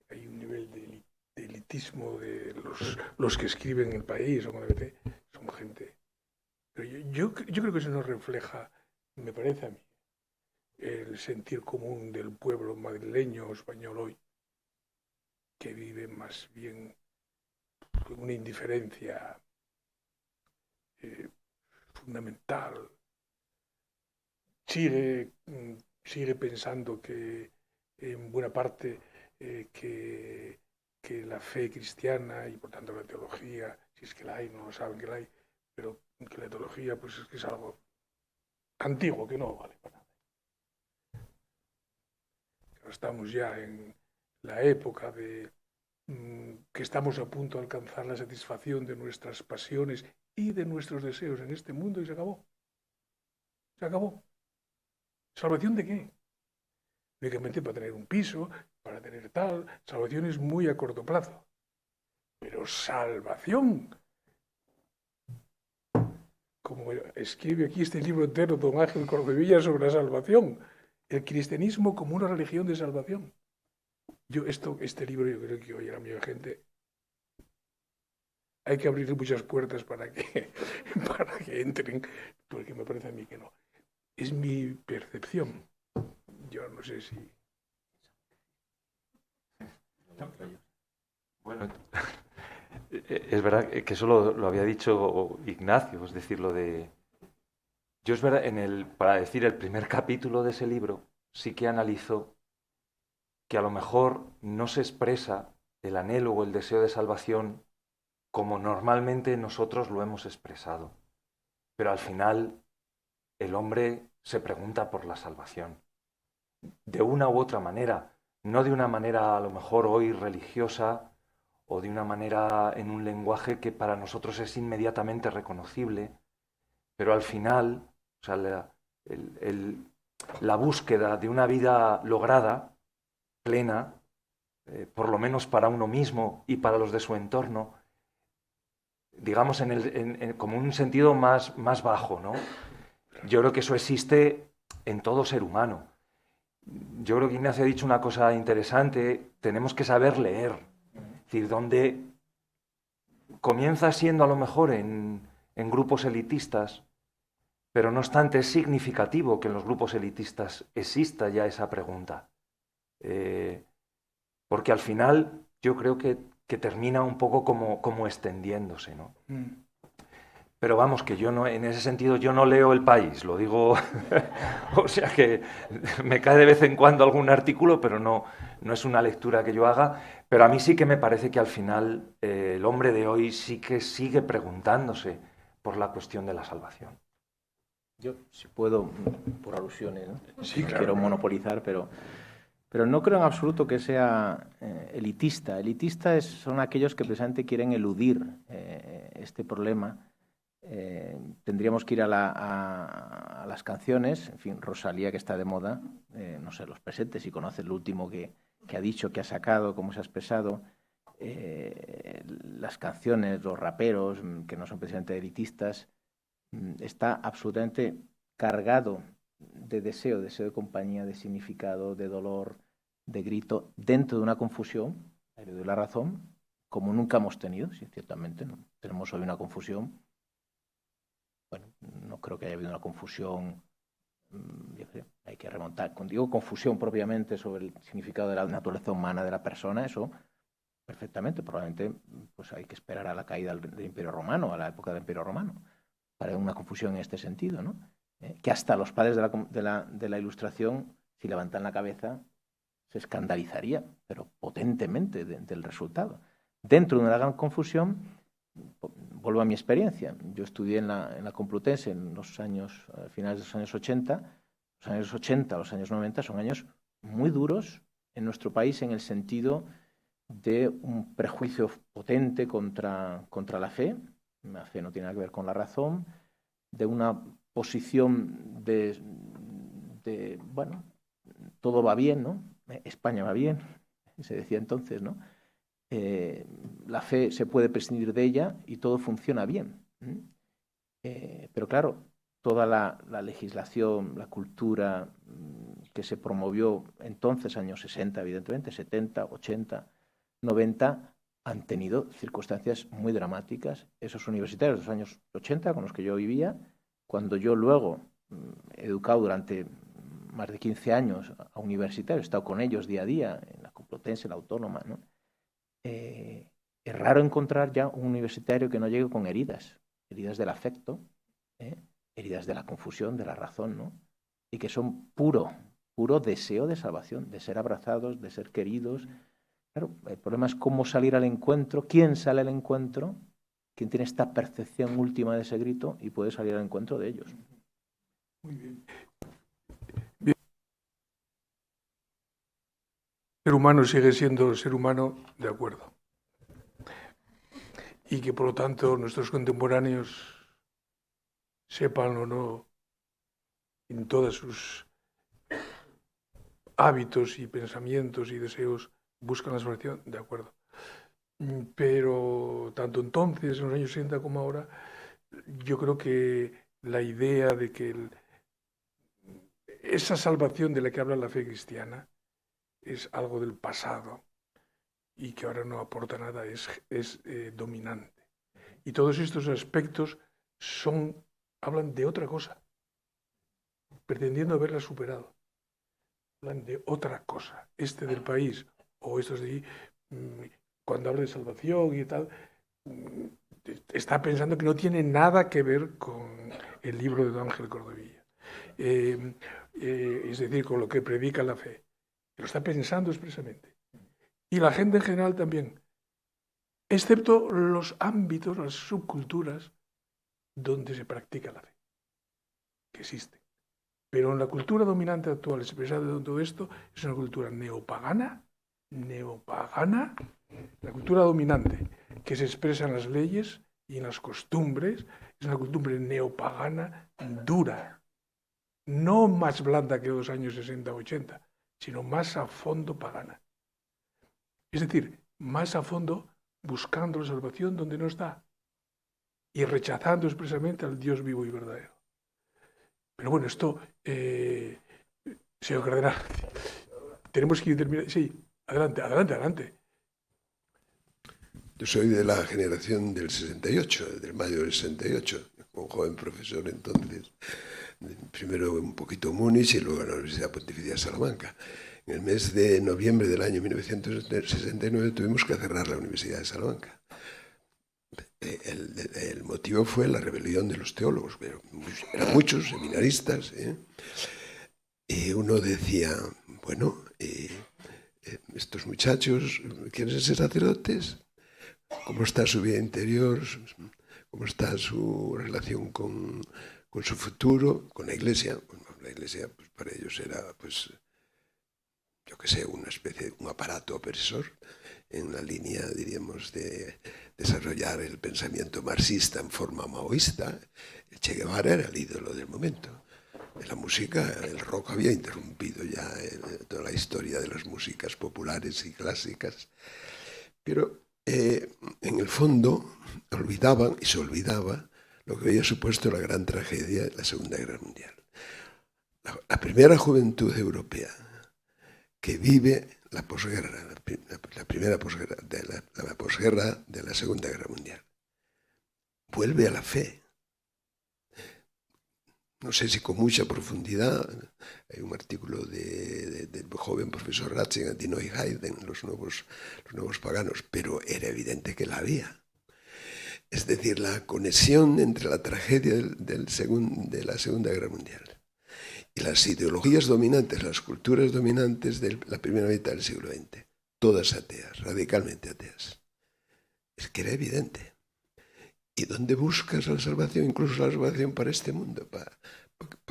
Hay un nivel de elitismo de los que escriben El País o con el BT, son gente. Pero yo creo que eso no refleja, me parece a mí, el sentir común del pueblo madrileño o español hoy, que vive más bien con una indiferencia fundamental. Sigue pensando que en buena parte que la fe cristiana y por tanto la teología, si es que la hay, no lo saben que la hay, pero que la teología pues es que es algo antiguo, que no vale para nada. Estamos ya en la época de que estamos a punto de alcanzar la satisfacción de nuestras pasiones y de nuestros deseos en este mundo y se acabó. Se acabó. ¿Salvación de qué? Únicamente para tener un piso, para tener tal. Salvación es muy a corto plazo. Pero salvación. Como escribe aquí este libro entero don Ángel Cordovilla sobre la salvación. El cristianismo como una religión de salvación. Este libro yo creo que hoy a la mayoría de gente hay que abrir muchas puertas para que entren, porque me parece a mí que no. Es mi percepción. Yo no sé si... Bueno, es verdad que eso lo había dicho Ignacio, es decir, lo de... Yo es verdad, para decir el primer capítulo de ese libro, sí que analizo que a lo mejor no se expresa el anhelo o el deseo de salvación como normalmente nosotros lo hemos expresado. Pero al final el hombre se pregunta por la salvación. De una u otra manera, no de una manera a lo mejor hoy religiosa o de una manera en un lenguaje que para nosotros es inmediatamente reconocible, pero al final, o sea, la búsqueda de una vida lograda, plena, por lo menos para uno mismo y para los de su entorno, digamos como un sentido más bajo, ¿no? Yo creo que eso existe en todo ser humano. Yo creo que Ignacio ha dicho una cosa interesante, tenemos que saber leer. Es decir, donde comienza siendo a lo mejor en grupos elitistas, pero no obstante es significativo que en los grupos elitistas exista ya esa pregunta. Porque al final yo creo que termina un poco como extendiéndose, ¿no? Pero vamos, que yo no, en ese sentido yo no leo El País, lo digo, o sea que me cae de vez en cuando algún artículo, pero no es una lectura que yo haga, pero a mí sí que me parece que al final el hombre de hoy sí que sigue preguntándose por la cuestión de la salvación. Yo, si puedo, por alusiones, ¿no? Sí, No claro. quiero monopolizar, pero no creo en absoluto que sea elitista. Elitistas son aquellos que precisamente quieren eludir este problema. Tendríamos que ir a las canciones, en fin, Rosalía, que está de moda, no sé, los presentes, si conoces lo último que ha dicho, que ha sacado, cómo se ha expresado, las canciones, los raperos, que no son precisamente elitistas, está absolutamente cargado de deseo de compañía, de significado, de dolor, de grito, dentro de una confusión, de la razón, como nunca hemos tenido, sí, ciertamente, ¿no? Tenemos hoy una confusión. Bueno, no creo que haya habido una confusión, yo creo, hay que remontar, cuando digo confusión propiamente sobre el significado de la naturaleza humana de la persona, eso perfectamente, probablemente pues hay que esperar a la caída del Imperio Romano, a la época del Imperio Romano, para una confusión en este sentido, ¿no? Que hasta los padres de la Ilustración, si levantan la cabeza, se escandalizaría, pero potentemente del resultado. Dentro de una gran confusión, vuelvo a mi experiencia. Yo estudié en la Complutense en los años, finales de los años 80. Los años 80, los años 90 son años muy duros en nuestro país en el sentido de un prejuicio potente contra la fe. La fe no tiene nada que ver con la razón, de una posición de bueno, todo va bien, ¿no? España va bien, se decía entonces, ¿no? La fe se puede prescindir de ella y todo funciona bien. Pero claro, toda la legislación, la cultura que se promovió entonces, años 60, evidentemente, 70, 80, 90, han tenido circunstancias muy dramáticas. Esos universitarios de los años 80, con los que yo vivía, cuando yo luego, educado durante más de 15 años a universitarios, he estado con ellos día a día, en la Complutense, en la Autónoma, ¿no? Es raro encontrar ya un universitario que no llegue con heridas del afecto, heridas de la confusión, de la razón, ¿no? Y que son puro deseo de salvación, de ser abrazados, de ser queridos. Claro, el problema es cómo salir al encuentro, quién sale al encuentro, quién tiene esta percepción última de ese grito y puede salir al encuentro de ellos. Muy bien. Bien. El ser humano sigue siendo ser humano, de acuerdo. Y que por lo tanto nuestros contemporáneos sepan o no en todos sus hábitos y pensamientos y deseos buscan la salvación, de acuerdo. Pero tanto entonces, en los años 60 como ahora, yo creo que la idea de que esa salvación de la que habla la fe cristiana es algo del pasado y que ahora no aporta nada, es dominante. Y todos estos aspectos hablan de otra cosa, pretendiendo haberla superado. Hablan de otra cosa. Este del país, o estos de ahí, cuando habla de salvación y tal, está pensando que no tiene nada que ver con el libro de Don Ángel Cordovilla. Es decir, con lo que predica la fe. Lo está pensando expresamente. Y la gente en general también, excepto los ámbitos, las subculturas donde se practica la fe, que existen. Pero en la cultura dominante actual expresada en todo esto es una cultura neopagana neopagana, la cultura dominante, que se expresa en las leyes y en las costumbres, es una cultura neopagana dura, no más blanda que los años 60 o 80, sino más a fondo pagana. Es decir, más a fondo buscando la salvación donde no está y rechazando expresamente al Dios vivo y verdadero. Pero bueno, esto, señor cardenal, tenemos que terminar. Sí, adelante. Yo soy de la generación del 68, del mayo del 68, un joven profesor entonces, primero un poquito en Múnich y luego en la Universidad Pontificia de Salamanca. En el mes de noviembre del año 1969 tuvimos que cerrar la Universidad de Salamanca. El motivo fue la rebelión de los teólogos, pero eran muchos seminaristas, y uno decía, bueno, estos muchachos quieren ser sacerdotes, ¿cómo está su vida interior? ¿Cómo está su relación con su futuro, con la Iglesia? Bueno, la Iglesia, pues para ellos era, pues, yo qué sé, una especie de un aparato opresor en la línea, diríamos, de desarrollar el pensamiento marxista en forma maoísta. El Che Guevara era el ídolo del momento. En la música, el rock había interrumpido ya toda la historia de las músicas populares y clásicas. Pero en el fondo olvidaban, y se olvidaba, lo que había supuesto la gran tragedia de la Segunda Guerra Mundial. La primera juventud europea que vive la posguerra, la primera posguerra, la posguerra de la Segunda Guerra Mundial, vuelve a la fe. No sé si con mucha profundidad. Hay un artículo del joven profesor Ratzinger, Die Neuheiden, los nuevos paganos, pero era evidente que la había. Es decir, la conexión entre la tragedia de la Segunda Guerra Mundial y las ideologías dominantes, las culturas dominantes de la primera mitad del siglo XX, todas ateas, radicalmente ateas. Es que era evidente. ¿Y dónde buscas la salvación? Incluso la salvación para este mundo, para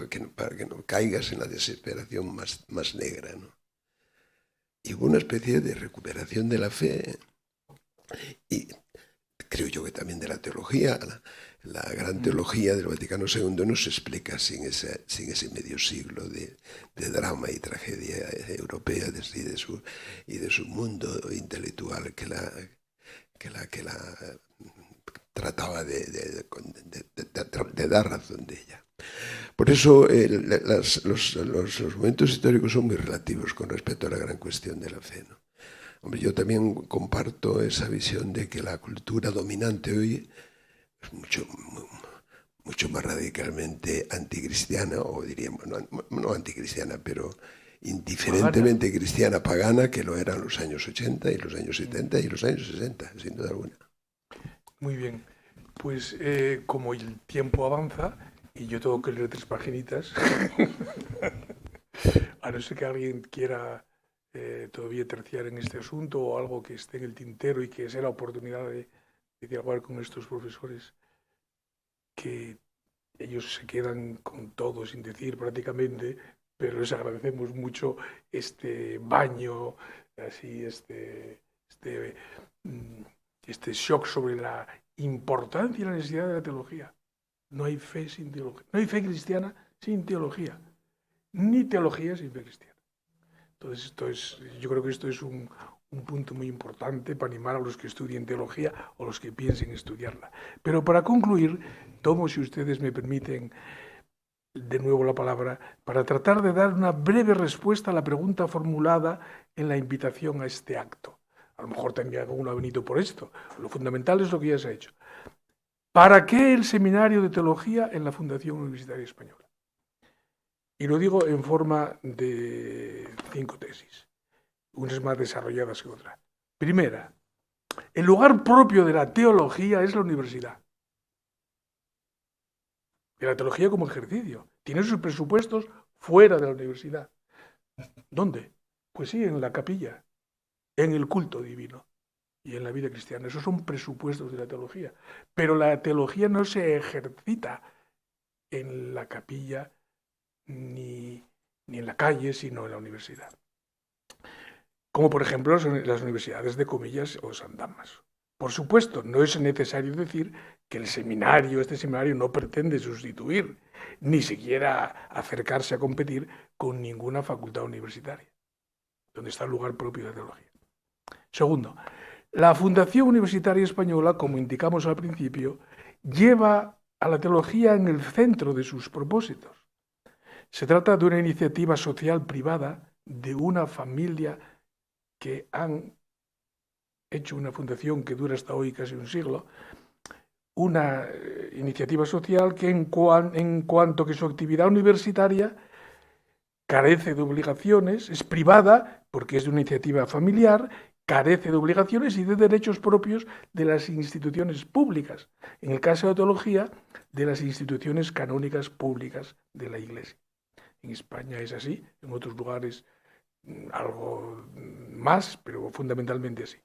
que no caigas en la desesperación más negra, ¿no? Y hubo una especie de recuperación de la fe y creo yo que también de la teología. La gran teología del Vaticano II no se explica sin ese medio siglo de drama y tragedia europea y de su mundo intelectual que la trataba de dar razón de ella. Por eso los momentos históricos son muy relativos con respecto a la gran cuestión de la fe, ¿no? Hombre, yo también comparto esa visión de que la cultura dominante hoy es mucho más radicalmente anticristiana, o diríamos, no anticristiana, pero indiferentemente cristiana, pagana, que lo eran los años 80 y los años 70 y los años 60, sin duda alguna. Muy bien, pues como el tiempo avanza y yo tengo que leer 3 paginitas, a no ser que alguien quiera todavía terciar en este asunto o algo que esté en el tintero y que sea la oportunidad de dialogar con estos profesores, que ellos se quedan con todo sin decir prácticamente, pero les agradecemos mucho este baño, así este shock sobre la importancia y la necesidad de la teología. No hay fe sin teología. No hay fe cristiana sin teología. Ni teología sin fe cristiana. Entonces, yo creo que esto es un punto muy importante para animar a los que estudien teología o los que piensen estudiarla. Pero para concluir, tomo, si ustedes me permiten, de nuevo la palabra, para tratar de dar una breve respuesta a la pregunta formulada en la invitación a este acto. A lo mejor también alguno ha venido por esto. Lo fundamental es lo que ya se ha hecho. ¿Para qué el seminario de teología en la Fundación Universitaria Española? Y lo digo en forma de 5 tesis, unas más desarrolladas que otras. Primera, el lugar propio de la teología es la universidad. De la teología como ejercicio. Tiene sus presupuestos fuera de la universidad. ¿Dónde? Pues sí, en la capilla, en el culto divino y en la vida cristiana. Esos son presupuestos de la teología. Pero la teología no se ejercita en la capilla ni en la calle, sino en la universidad. como por ejemplo las universidades de comillas o San Damaso. Por supuesto, no es necesario decir que este seminario no pretende sustituir, ni siquiera acercarse a competir con ninguna facultad universitaria, donde está el lugar propio de la teología. Segundo, la Fundación Universitaria Española, como indicamos al principio, lleva a la teología en el centro de sus propósitos. Se trata de una iniciativa social privada de una familia que han hecho una fundación que dura hasta hoy casi un siglo, una iniciativa social que en cuanto que su actividad universitaria carece de obligaciones, es privada porque es de una iniciativa familiar, carece de obligaciones y de derechos propios de las instituciones públicas. En el caso de la teología, de las instituciones canónicas públicas de la Iglesia. En España es así, en otros lugares algo más, pero fundamentalmente así.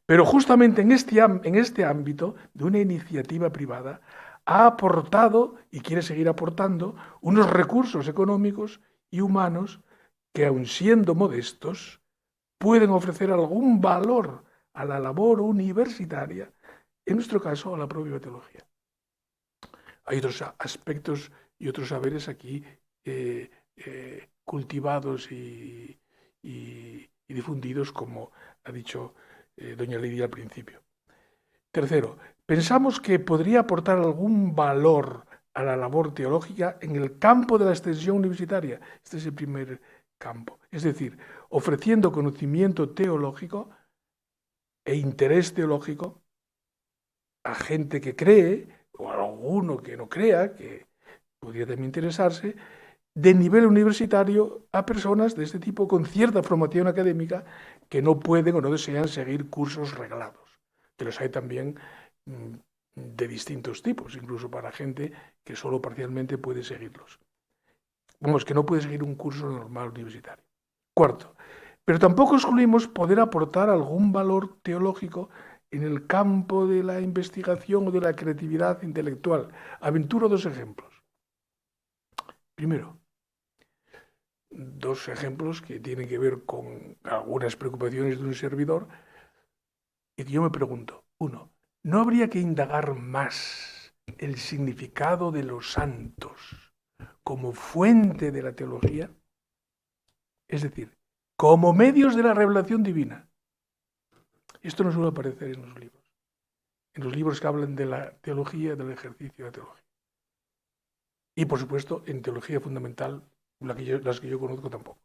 Pero justamente en este ámbito de una iniciativa privada ha aportado y quiere seguir aportando unos recursos económicos y humanos que, aun siendo modestos, pueden ofrecer algún valor a la labor universitaria, en nuestro caso a la propia teología. Hay otros aspectos y otros saberes aquí cultivados y difundidos, como ha dicho doña Lidia al principio. Tercero, pensamos que podría aportar algún valor a la labor teológica en el campo de la extensión universitaria. Este es el primer campo. Es decir, ofreciendo conocimiento teológico e interés teológico a gente que cree, o a alguno que no crea, que podría también interesarse, de nivel universitario a personas de este tipo con cierta formación académica que no pueden o no desean seguir cursos reglados, que los hay también de distintos tipos, incluso para gente que solo parcialmente puede seguirlos. Vamos, que no puede seguir un curso normal universitario. Cuarto, pero tampoco excluimos poder aportar algún valor teológico en el campo de la investigación o de la creatividad intelectual. Aventuro dos ejemplos. Primero, dos ejemplos que tienen que ver con algunas preocupaciones de un servidor. Y yo me pregunto, uno, ¿no habría que indagar más el significado de los santos como fuente de la teología? Es decir, como medios de la revelación divina. Esto no suele aparecer en los libros que hablan de la teología, del ejercicio de la teología. Y por supuesto, en teología fundamental, las que yo conozco tampoco.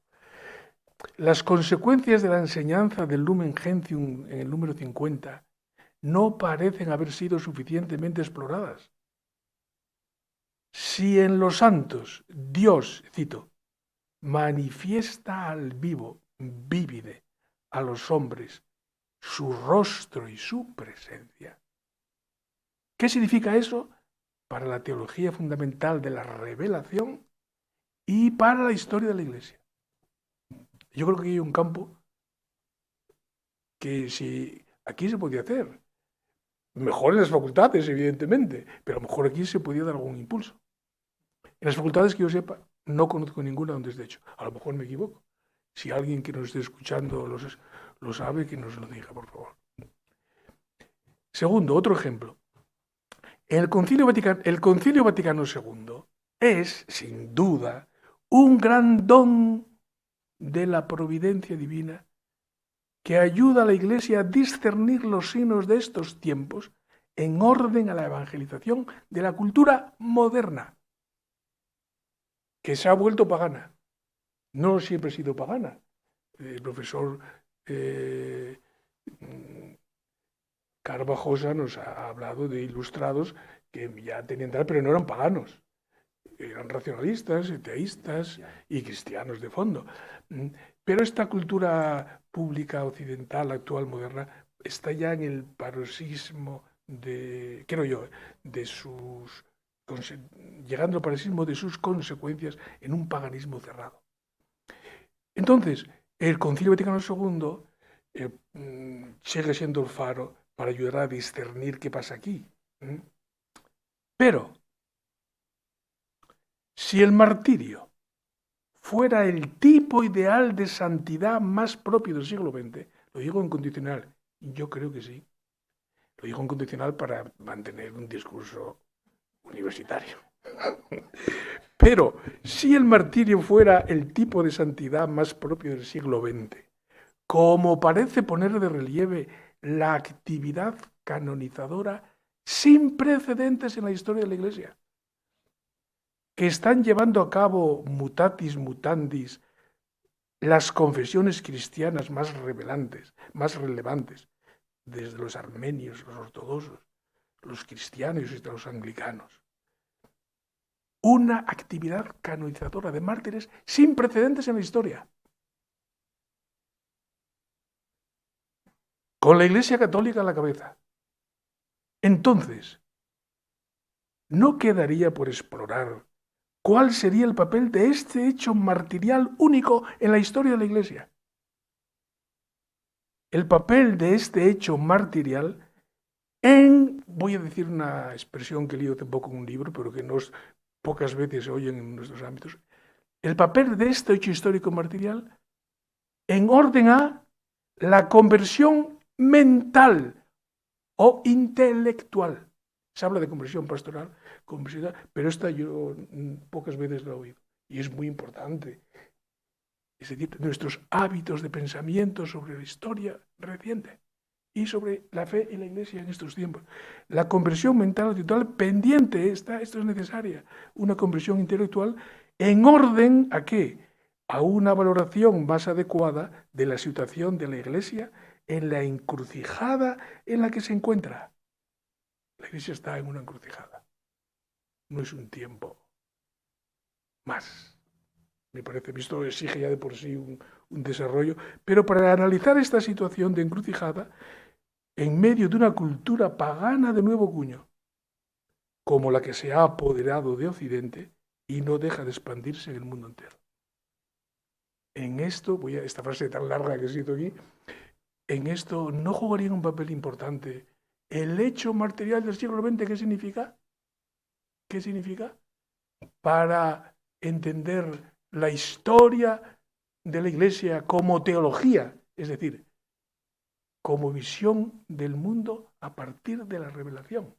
Las consecuencias de la enseñanza del Lumen Gentium en el número 50 no parecen haber sido suficientemente exploradas. Si en los santos Dios, cito, manifiesta al vivo, vívide, a los hombres, su rostro y su presencia. ¿Qué significa eso para la teología fundamental de la revelación y para la historia de la Iglesia? Yo creo que hay un campo que si aquí se podía hacer, mejor en las facultades, evidentemente, pero a lo mejor aquí se podía dar algún impulso. En las facultades que yo sepa, no conozco ninguna donde esté hecho. A lo mejor me equivoco. Si alguien que nos esté escuchando lo sabe, que nos lo diga, por favor. Segundo, otro ejemplo. El Concilio Vaticano II es, sin duda, un gran don de la providencia divina que ayuda a la Iglesia a discernir los signos de estos tiempos en orden a la evangelización de la cultura moderna, que se ha vuelto pagana. No siempre ha sido pagana. El profesor Carvajosa nos ha hablado de ilustrados que ya tenían tal, pero no eran paganos. Eran racionalistas, teístas y cristianos de fondo. Pero esta cultura pública occidental, actual, moderna, está ya en el paroxismo de, creo yo, llegando al paroxismo de sus consecuencias en un paganismo cerrado. Entonces, el Concilio Vaticano II sigue siendo el faro para ayudar a discernir qué pasa aquí. Pero, si el martirio fuera el tipo ideal de santidad más propio del siglo XX, lo digo en condicional, yo creo que sí. Lo digo en condicional para mantener un discurso universitario. Pero si el martirio fuera el tipo de santidad más propio del siglo XX, como parece poner de relieve la actividad canonizadora sin precedentes en la historia de la Iglesia, que están llevando a cabo mutatis mutandis las confesiones cristianas más relevantes, desde los armenios, los ortodoxos, los cristianos y hasta los anglicanos. Una actividad canonizadora de mártires sin precedentes en la historia. Con la Iglesia Católica a la cabeza. Entonces, ¿no quedaría por explorar cuál sería el papel de este hecho martirial único en la historia de la Iglesia? El papel de este hecho martirial voy a decir una expresión que he leído hace poco en un libro, pero que pocas veces se oyen en nuestros ámbitos, el papel de este hecho histórico martirial en orden a la conversión mental o intelectual. Se habla de conversión pastoral, pero esta yo pocas veces la he oído, y es muy importante. Es decir, nuestros hábitos de pensamiento sobre la historia reciente y sobre la fe y la Iglesia en estos tiempos. La conversión mental o intelectual pendiente, esto es necesaria, una conversión intelectual en orden ¿a qué? A una valoración más adecuada de la situación de la Iglesia en la encrucijada en la que se encuentra. La Iglesia está en una encrucijada. No es un tiempo más. Me parece que esto exige ya de por sí un desarrollo, pero para analizar esta situación de encrucijada, en medio de una cultura pagana de nuevo cuño, como la que se ha apoderado de Occidente y no deja de expandirse en el mundo entero. En esto, esta frase tan larga que he escrito aquí, en esto no jugaría un papel importante el hecho martirial del siglo XX. ¿Qué significa? ¿Qué significa? Para entender la historia de la Iglesia como teología, es decir, como visión del mundo a partir de la revelación.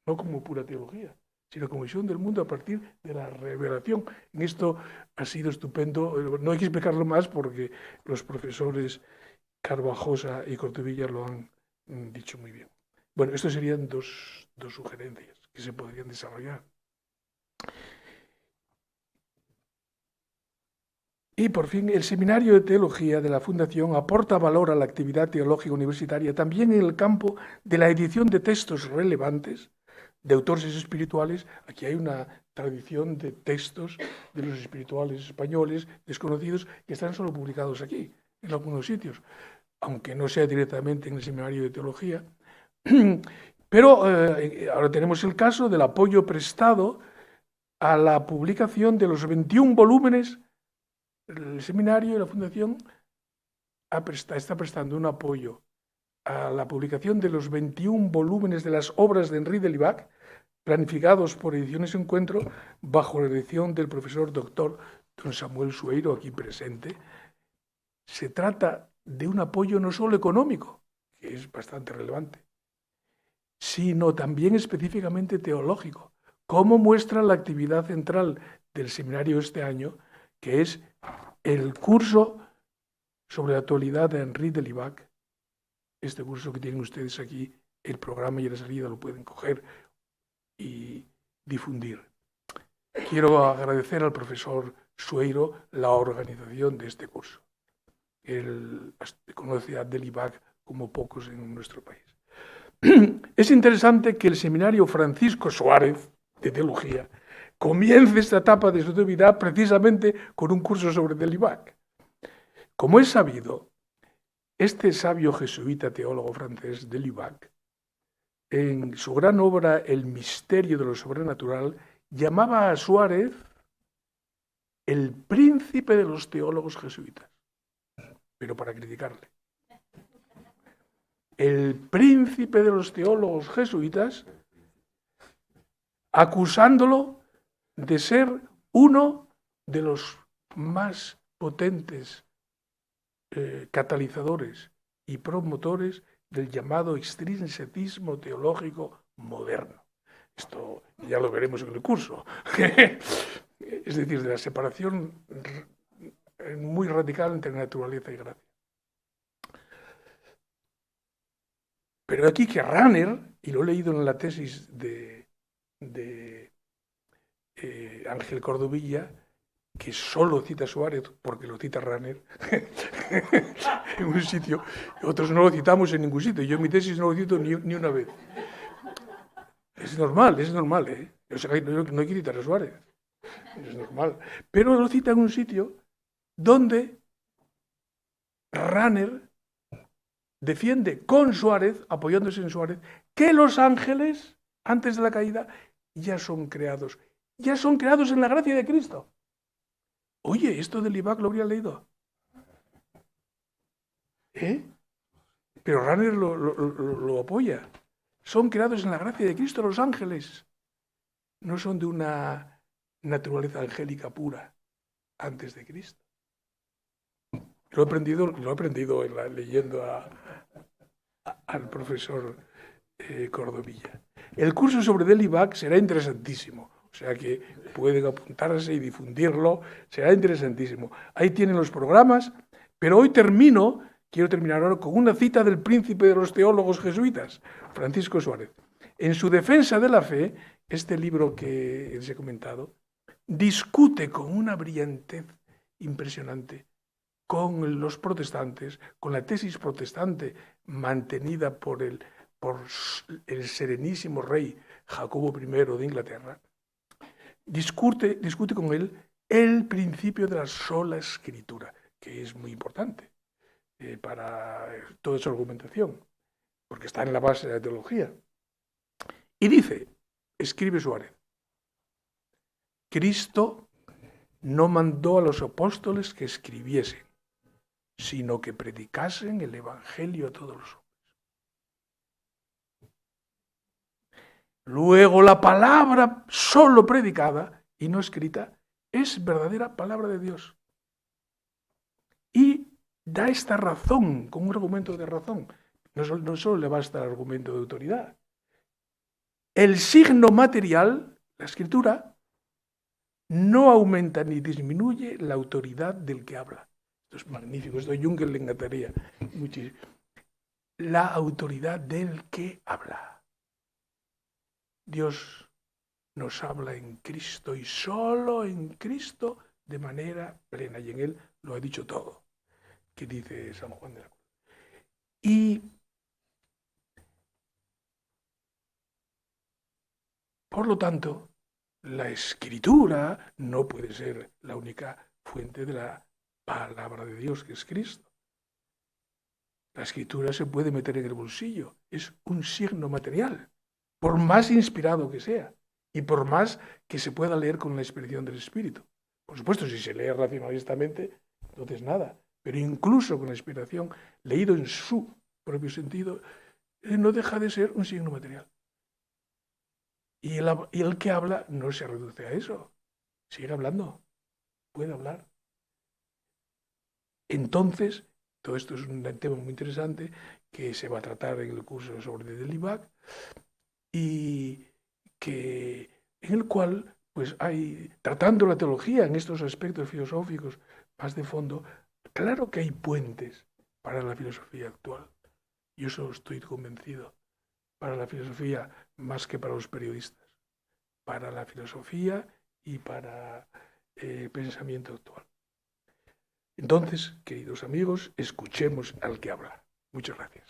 No como pura teología, sino como visión del mundo a partir de la revelación. En esto ha sido estupendo. No hay que explicarlo más porque los profesores Carvajosa y Cortevilla lo han dicho muy bien. Bueno, estas serían dos sugerencias que se podrían desarrollar. Y por fin, el Seminario de Teología de la Fundación aporta valor a la actividad teológica universitaria también en el campo de la edición de textos relevantes de autores espirituales. Aquí hay una tradición de textos de los espirituales españoles desconocidos que están solo publicados aquí, en algunos sitios, aunque no sea directamente en el Seminario de Teología. Pero ahora tenemos el caso del apoyo prestado a la publicación de los 21 volúmenes. El seminario y la Fundación está prestando un apoyo a la publicación de los 21 volúmenes de las obras de Henri de Libac, planificados por Ediciones Encuentro, bajo la dirección del profesor doctor don Samuel Sueiro, aquí presente. Se trata de un apoyo no solo económico, que es bastante relevante, sino también específicamente teológico, como muestra la actividad central del seminario este año, que es el curso sobre la actualidad de Henri de Libac. Este curso que tienen ustedes aquí, el programa y la salida lo pueden coger y difundir. Quiero agradecer al profesor Sueiro la organización de este curso. Él conoce a de Libac como pocos en nuestro país. Es interesante que el seminario Francisco Suárez de Teología comience esta etapa de su actividad precisamente con un curso sobre de Libac. Como es sabido, este sabio jesuita teólogo francés de Libac, en su gran obra El misterio de lo sobrenatural, llamaba a Suárez el príncipe de los teólogos jesuitas, pero para criticarle. El príncipe de los teólogos jesuitas, acusándolo de ser uno de los más potentes catalizadores y promotores del llamado extrinsecismo teológico moderno. Esto ya lo veremos en el curso. Es decir, de la separación muy radical entre naturaleza y gracia. Pero aquí que Rahner, y lo he leído en la tesis de Ángel Cordovilla, que solo cita Suárez porque lo cita Rahner en un sitio, otros no lo citamos en ningún sitio. Yo en mi tesis no lo cito ni una vez. Es normal, ¿eh? O sea, no hay que citar a Suárez. Es normal. Pero lo cita en un sitio donde Rahner defiende con Suárez, apoyándose en Suárez, que los ángeles, antes de la caída, ya son creados en la gracia de Cristo. Oye, esto del Libac lo habría leído. Pero Rahner lo apoya. Son creados en la gracia de Cristo los ángeles. No son de una naturaleza angélica pura antes de Cristo. Lo he aprendido leyendo al profesor Cordovilla. El curso sobre Delibac será interesantísimo. O sea que pueden apuntarse y difundirlo, será interesantísimo. Ahí tienen los programas, pero hoy quiero terminar ahora con una cita del príncipe de los teólogos jesuitas, Francisco Suárez. En su defensa de la fe, este libro que les he comentado, discute con una brillantez impresionante con los protestantes, con la tesis protestante mantenida por el serenísimo rey Jacobo I de Inglaterra. Discute con él el principio de la sola escritura, que es muy importante para toda su argumentación, porque está en la base de la teología. Y dice, escribe Suárez, Cristo no mandó a los apóstoles que escribiesen, sino que predicasen el Evangelio a todos los hombres. Luego la palabra solo predicada y no escrita es verdadera palabra de Dios. Y da esta razón, con un argumento de razón. No solo le basta el argumento de autoridad. El signo material, la escritura, no aumenta ni disminuye la autoridad del que habla. Esto es magnífico, esto a Juncker le encantaría muchísimo. La autoridad del que habla. Dios nos habla en Cristo y solo en Cristo de manera plena. Y en Él lo ha dicho todo, que dice San Juan de la Cruz. Y por lo tanto, la Escritura no puede ser la única fuente de la palabra de Dios, que es Cristo. La Escritura se puede meter en el bolsillo, es un signo material, por más inspirado que sea y por más que se pueda leer con la inspiración del Espíritu. Por supuesto, si se lee racionalistamente, entonces nada, pero incluso con la inspiración, leído en su propio sentido, no deja de ser un signo material. Y el que habla no se reduce a eso, sigue hablando, puede hablar. Entonces, todo esto es un tema muy interesante que se va a tratar en el curso sobre Delibac y en el cual pues hay, tratando la teología en estos aspectos filosóficos más de fondo, claro que hay puentes para la filosofía actual. Yo eso estoy convencido, para la filosofía más que para los periodistas, para la filosofía y para el pensamiento actual. Entonces, queridos amigos, escuchemos al que habla. Muchas gracias.